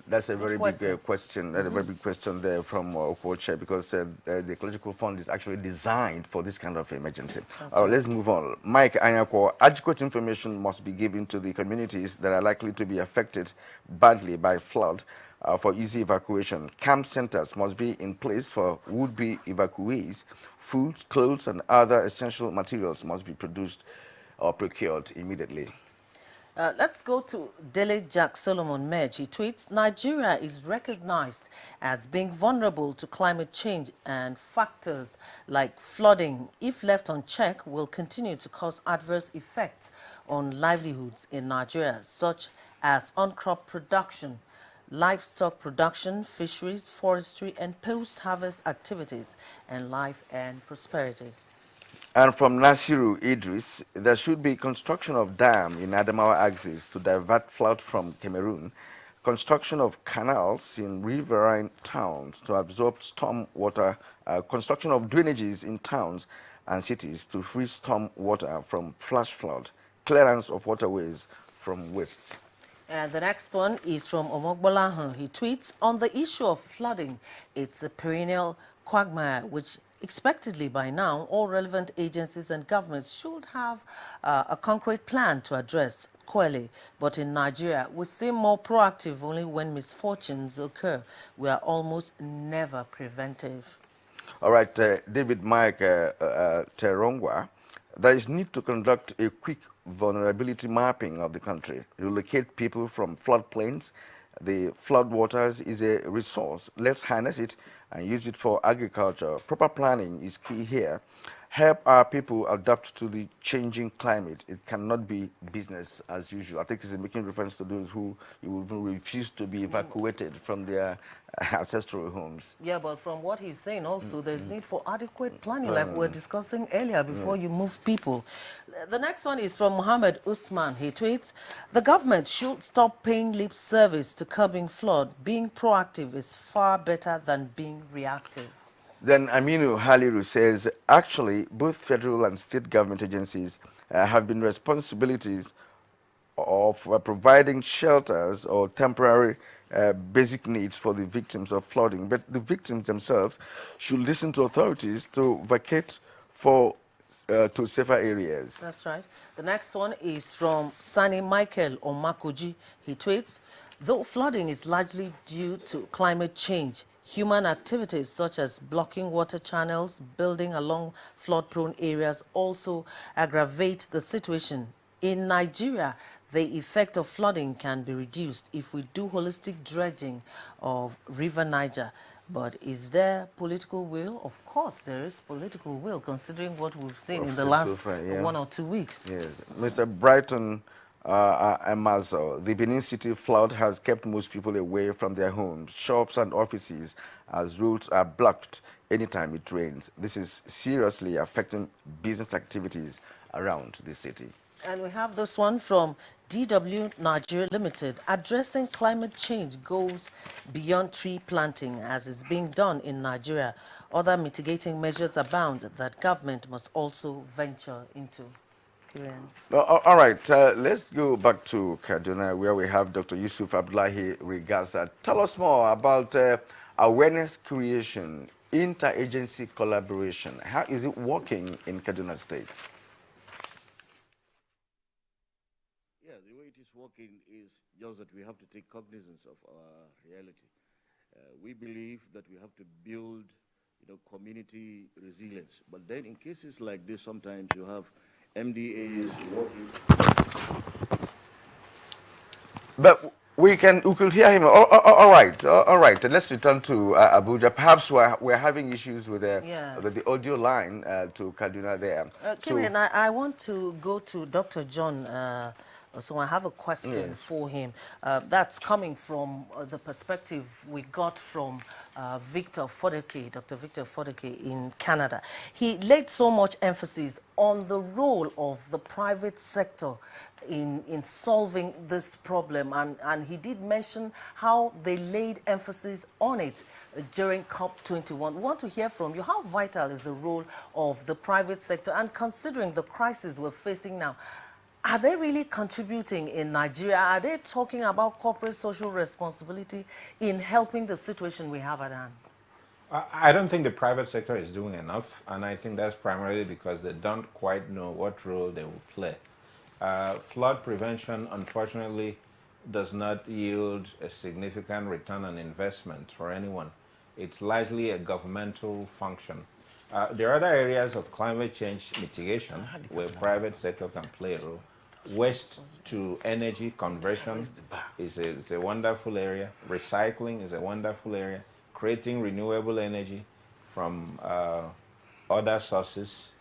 That's a very big question. question. That's a very big question there from Okwoche, because the ecological fund is actually designed for this kind of emergency. Let's move on. Mike Anyako, adequate information must be given to the communities that are likely to be affected badly by flood for easy evacuation. Camp centers must be in place for would-be evacuees. Food, clothes, and other essential materials must be produced or procured immediately. Let's go to Dele Jack Solomon Medj. He tweets, Nigeria is recognized as being vulnerable to climate change, and factors like flooding, if left unchecked, will continue to cause adverse effects on livelihoods in Nigeria, such as on-crop production, livestock production, fisheries, forestry, and post-harvest activities, and life and prosperity. And from Nasiru Idris, there should be construction of dam in Adamawa axis to divert flood from Cameroon, construction of canals in riverine towns to absorb storm water, construction of drainages in towns and cities to free storm water from flash flood, clearance of waterways from waste. And the next one is from Omogbola. He tweets, on the issue of flooding, it's a perennial quagmire which expectedly by now all relevant agencies and governments should have a concrete plan to address clearly. But in Nigeria, we seem more proactive only when misfortunes occur. We are almost never preventive. All right, David Mike Terongwa, there is need to conduct a quick vulnerability mapping of the country, relocate people from floodplains. The flood waters is a resource. Let's harness it and use it for agriculture. Proper planning is key here. Help our people adapt to the changing climate. It cannot be business as usual. I think it's making reference to those who refuse to be evacuated from their ancestral homes. Yeah, but from what he's saying also, there's need for adequate planning, like we were discussing earlier, before you move people. The next one is from Mohammed Usman. He tweets, the government should stop paying lip service to curbing flood. Being proactive is far better than being reactive. Then Aminu Haliru says, actually, both federal and state government agencies have been responsibilities of providing shelters or temporary basic needs for the victims of flooding. But the victims themselves should listen to authorities to vacate to safer areas. That's right. The next one is from Sani Michael Omakoji. He tweets, though flooding is largely due to climate change, human activities such as blocking water channels, building along flood-prone areas also aggravate the situation. In Nigeria, the effect of flooding can be reduced if we do holistic dredging of River Niger. But is there political will? Of course, there is political will, considering what we've seen in the last 1 or 2 weeks. Yes. Mr. Brighton Amazo, the Benin City flood has kept most people away from their homes, shops and offices, as roads are blocked anytime it rains. This is seriously affecting business activities around the city. And we have this one from DW Nigeria Limited. Addressing climate change goes beyond tree planting, as is being done in Nigeria. Other mitigating measures abound that government must also venture into. All right, let's go back to Kaduna, where we have Dr. Yusuf Abdullahi Rigaza. Tell us more about awareness creation, interagency collaboration. How is it working in Kaduna State? Yeah, the way it is working is just that we have to take cognizance of our reality. We believe that we have to build, community resilience. But then in cases like this, sometimes you have MDAs working. But we could hear him. All right. Let's return to Abuja. Perhaps we're having issues with the audio line to Kaduna there. Kevin, I want to go to Dr. John. So I have a question for him. That's coming from the perspective we got from Victor Fodeke, Dr. Victor Fodeke in Canada. He laid so much emphasis on the role of the private sector in solving this problem, and he did mention how they laid emphasis on it during COP21. We want to hear from you. How vital is the role of the private sector, and considering the crisis we're facing now, Are they really contributing in Nigeria? Are they talking about corporate social responsibility in helping the situation we have at hand? I don't think the private sector is doing enough, and I think that's primarily because they don't quite know what role they will play. Flood prevention, unfortunately, does not yield a significant return on investment for anyone. It's largely a governmental function. There are other areas of climate change mitigation where private sector can play a role. Waste to energy conversion is a wonderful area. Recycling is a wonderful area. Creating renewable energy from other sources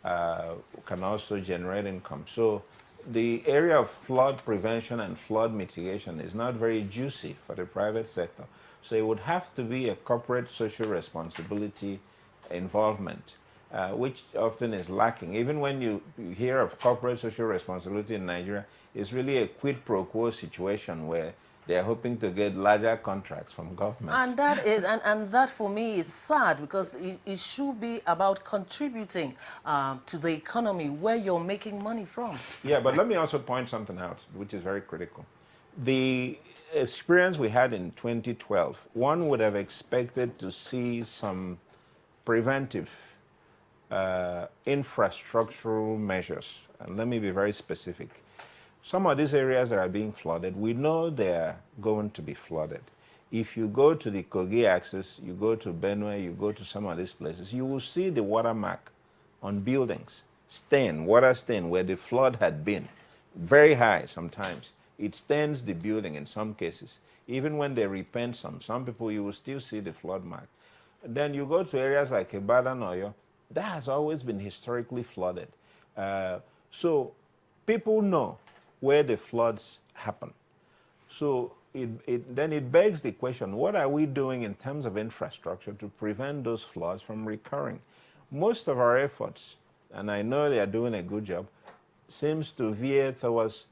can also generate income. So the area of flood prevention and flood mitigation is not very juicy for the private sector. So it would have to be a corporate social responsibility involvement, which often is lacking. Even when you hear of corporate social responsibility in Nigeria, it's really a quid pro quo situation where they're hoping to get larger contracts from government. And that is, and that for me is sad, because it should be about contributing to the economy where you're making money from. Yeah, but let me also point something out, which is very critical. The experience we had in 2012, one would have expected to see some preventive infrastructural measures. And let me be very specific. Some of these areas that are being flooded, we know they're going to be flooded. If you go to the Kogi axis, you go to Benue, you go to some of these places, you will see the watermark on buildings, water stain, where the flood had been, very high sometimes. It stains the building in some cases. Even when they repaint some people, you will still see the flood mark. Then you go to areas like Ibadan, Oyo, that has always been historically flooded. So people know where the floods happen. So then it begs the question, what are we doing in terms of infrastructure to prevent those floods from recurring? Most of our efforts, and I know they are doing a good job, seems to veer towards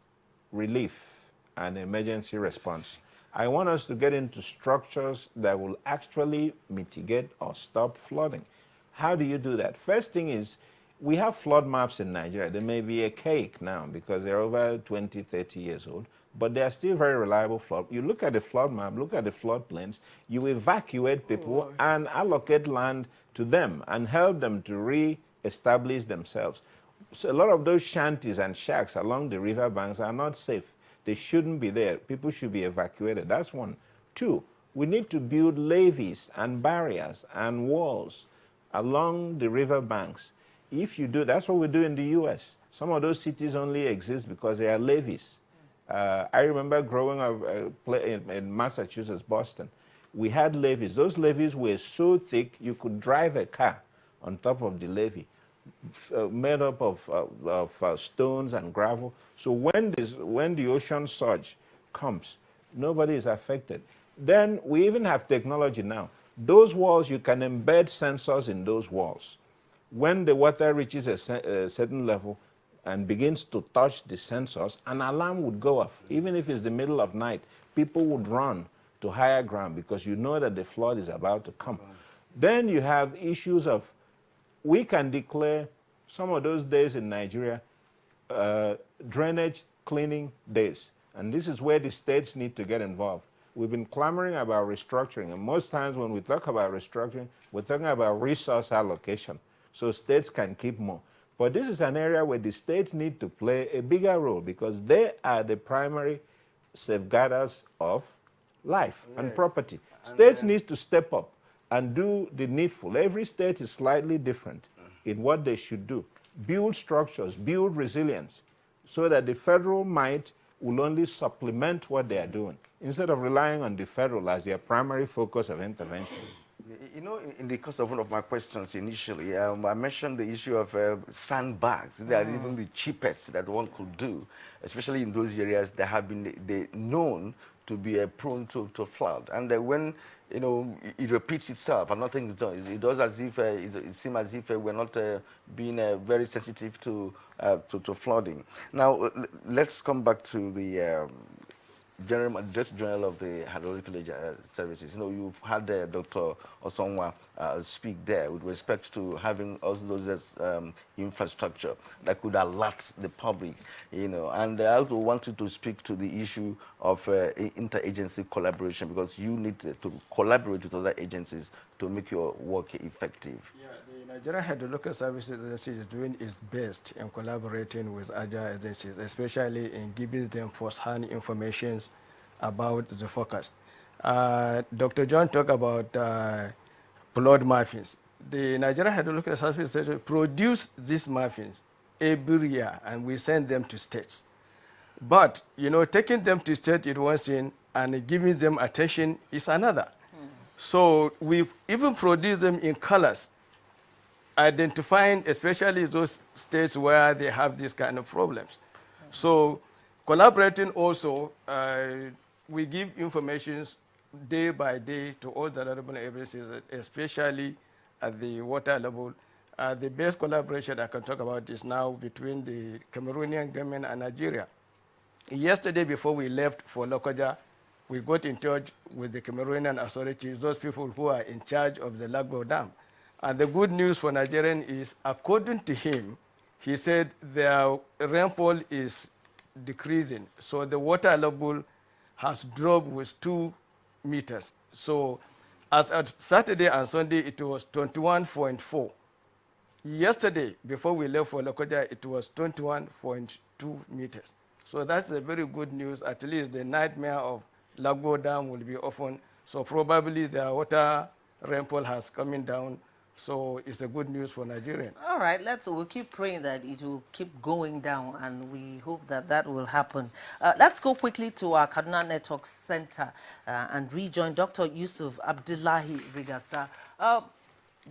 relief and emergency response. I want us to get into structures that will actually mitigate or stop flooding. How do you do that? First thing is, we have flood maps in Nigeria. They may be a cake now because they're over 20, 30 years old, but they are still very reliable flood. You look at the flood map, look at the flood plains, you evacuate people and allocate land to them and help them to re-establish themselves. So a lot of those shanties and shacks along the river banks are not safe. They shouldn't be there. People should be evacuated. That's one. Two, we need to build levees and barriers and walls along the river banks. If you do, that's what we do in the U.S. Some of those cities only exist because they are levees. I remember growing up in Massachusetts, Boston. We had levees. Those levees were so thick you could drive a car on top of the levee, made up of stones and gravel. So when the ocean surge comes, nobody is affected. Then we even have technology now. Those walls, you can embed sensors in those walls. When the water reaches a certain level and begins to touch the sensors, an alarm would go off. Even if it's the middle of night, people would run to higher ground because you know that the flood is about to come. Then you have issues of, we can declare some of those days in Nigeria drainage cleaning days. And this is where the states need to get involved. We've been clamoring about restructuring, and most times when we talk about restructuring, we're talking about resource allocation, so states can keep more. But this is an area where the states need to play a bigger role because they are the primary safeguarders of life and property. States need to step up and do the needful. Every state is slightly different in what they should do. Build structures, build resilience, so that the federal might will only supplement what they are doing, instead of relying on the federal as their primary focus of intervention. You know, in the course of one of my questions initially, I mentioned the issue of sandbags. They are even the cheapest that one could do, especially in those areas that have been known to be prone to flood. And when it repeats itself and nothing is done, it does as if it seems as if we're not being very sensitive to flooding. Now, let's come back to the Director General of the Hydrological Services. You know, you've had Dr. Osonwa speak there with respect to having also those infrastructure that could alert the public, you know. And I also wanted to speak to the issue of interagency collaboration, because you need to collaborate with other agencies to make your work effective. Yeah, the Nigerian Hydrological Services Agency is doing its best in collaborating with other agencies, especially in giving them first-hand information about the forecast. Dr. John talked about flood mappings. The Nigerian Hydrological Services produce these mappings every year, and we send them to states. But, you know, taking them to state is one thing, and giving them attention is another. So we even produce them in colors, identifying especially those states where they have these kind of problems. So collaborating also, we give information day by day to all the relevant agencies, especially at the water level. The best collaboration I can talk about is now between the Cameroonian government and Nigeria. Yesterday, before we left for Lokoja, we got in touch with the Cameroonian authorities, those people who are in charge of the Lagbo Dam. And the good news for Nigerian is, according to him, he said their rainfall is decreasing. So the water level has dropped with 2 meters. So as at Saturday and Sunday, it was 21.4. Yesterday, before we left for Lokoja, it was 21.2 meters. So that's a very good news. At least the nightmare of Lagbo Dam will be often. So probably the water rainfall has coming down. So it's a good news for Nigeria. All right, we'll keep praying that it will keep going down, and we hope that that will happen. Let's go quickly to our Kaduna Network Center and rejoin Dr. Yusuf Abdullahi Rigasa.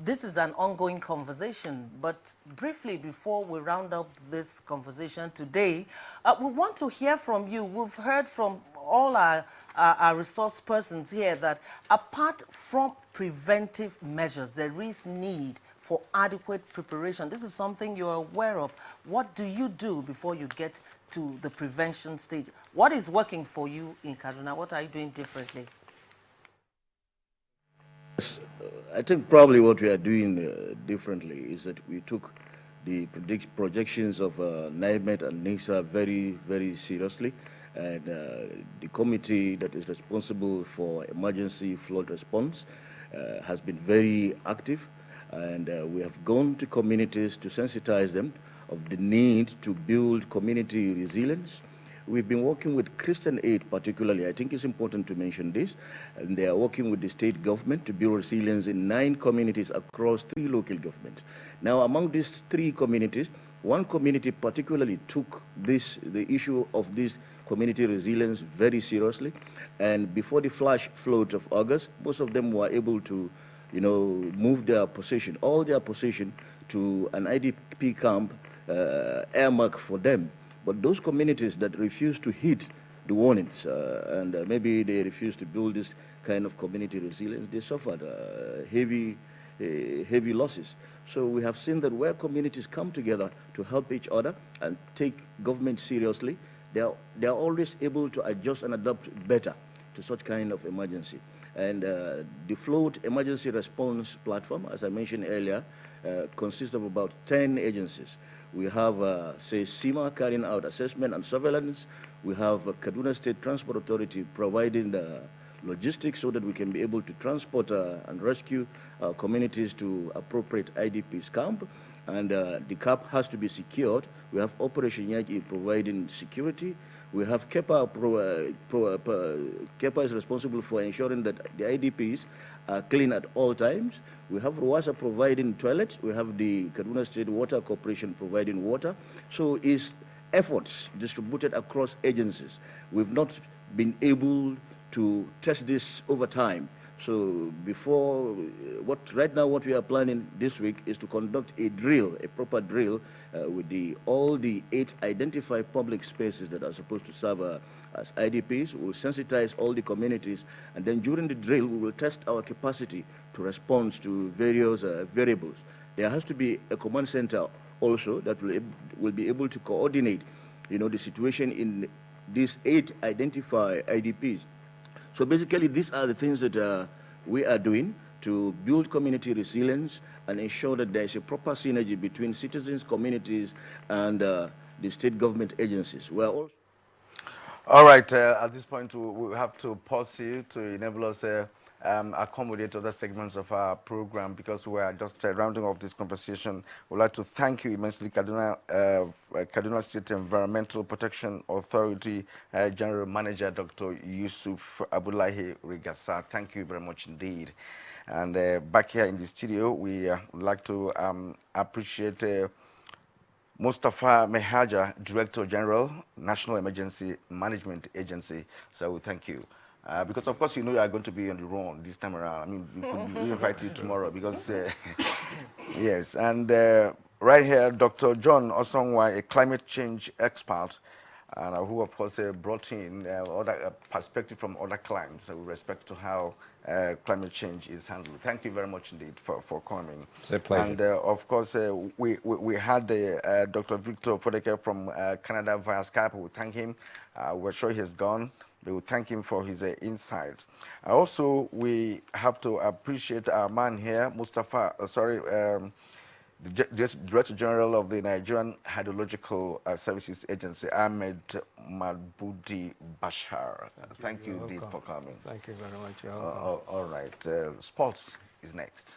This is an ongoing conversation, but briefly before we round up this conversation today, we want to hear from you. We've heard from all our resource persons here that apart from preventive measures, there is need for adequate preparation. This is something you're aware of. What do you do before you get to the prevention stage? What is working for you in Kaduna? What are you doing differently? I think probably what we are doing differently is that we took the projections of NIMET and NISA very, very seriously. And the committee that is responsible for emergency flood response has been very active. And we have gone to communities to sensitize them of the need to build community resilience. We've been working with Christian Aid particularly. I think it's important to mention this. And they are working with the state government to build resilience in 9 communities across 3 local governments. Now, among these 3 communities, one community particularly took the issue of this community resilience very seriously. And before the flash floods of August, most of them were able to, you know, move their possession, all their possession, to an IDP camp earmarked for them. But those communities that refuse to heed the warnings and maybe they refuse to build this kind of community resilience, they suffered heavy losses. So we have seen that where communities come together to help each other and take government seriously, they are always able to adjust and adapt better to such kind of emergency. And the flood emergency response platform, as I mentioned earlier, consists of about 10 agencies. We have, say, SEMA carrying out assessment and surveillance. We have Kaduna State Transport Authority providing the logistics so that we can be able to transport and rescue communities to appropriate IDPs camp. And the camp has to be secured. We have Operation Yagi providing security. We have KEPA. KEPA is responsible for ensuring that the IDPs are clean at all times. We have RWASA providing toilets. We have the Kaduna State Water Corporation providing water. So it's efforts distributed across agencies. We've not been able to test this over time. So before, right now what we are planning this week is to conduct a drill, a proper drill with all the 8 identified public spaces that are supposed to serve as IDPs. We'll sensitize all the communities, and then during the drill we will test our capacity to respond to various variables. There has to be a command center also that will be able to coordinate, you know, the situation in these 8 identify IDPs. So basically, these are the things that we are doing to build community resilience and ensure that there is a proper synergy between citizens, communities, and the state government agencies. We are also all right, at this point, we have to pause you to enable us accommodate other segments of our program because we are just rounding off this conversation. We'd like to thank you immensely, Kaduna State Environmental Protection Authority General Manager Dr. Yusuf Abdullahi Rigasa. Thank you very much indeed. And back here in the studio, we would like to appreciate Mustafa Mehaja, Director General, National Emergency Management Agency. So we thank you. Because of course you know you are going to be on the run this time around. I mean, we invite you tomorrow because, yes. And right here, Dr. John Osongwa, a climate change expert, and who of course brought in other perspective from other climes with respect to how climate change is handled. Thank you very much indeed for coming. It's a pleasure. And of course, we had Dr. Victor Fodeke from Canada via Skype. We thank him. We're sure he's gone. We will thank him for his insights. Also, we have to appreciate our man here, Mustafa, the Director General of the Nigerian Hydrological Services Agency, Ahmed Mabudi Bashar. Thank you indeed for coming. Thank you very much. All right. Sports is next.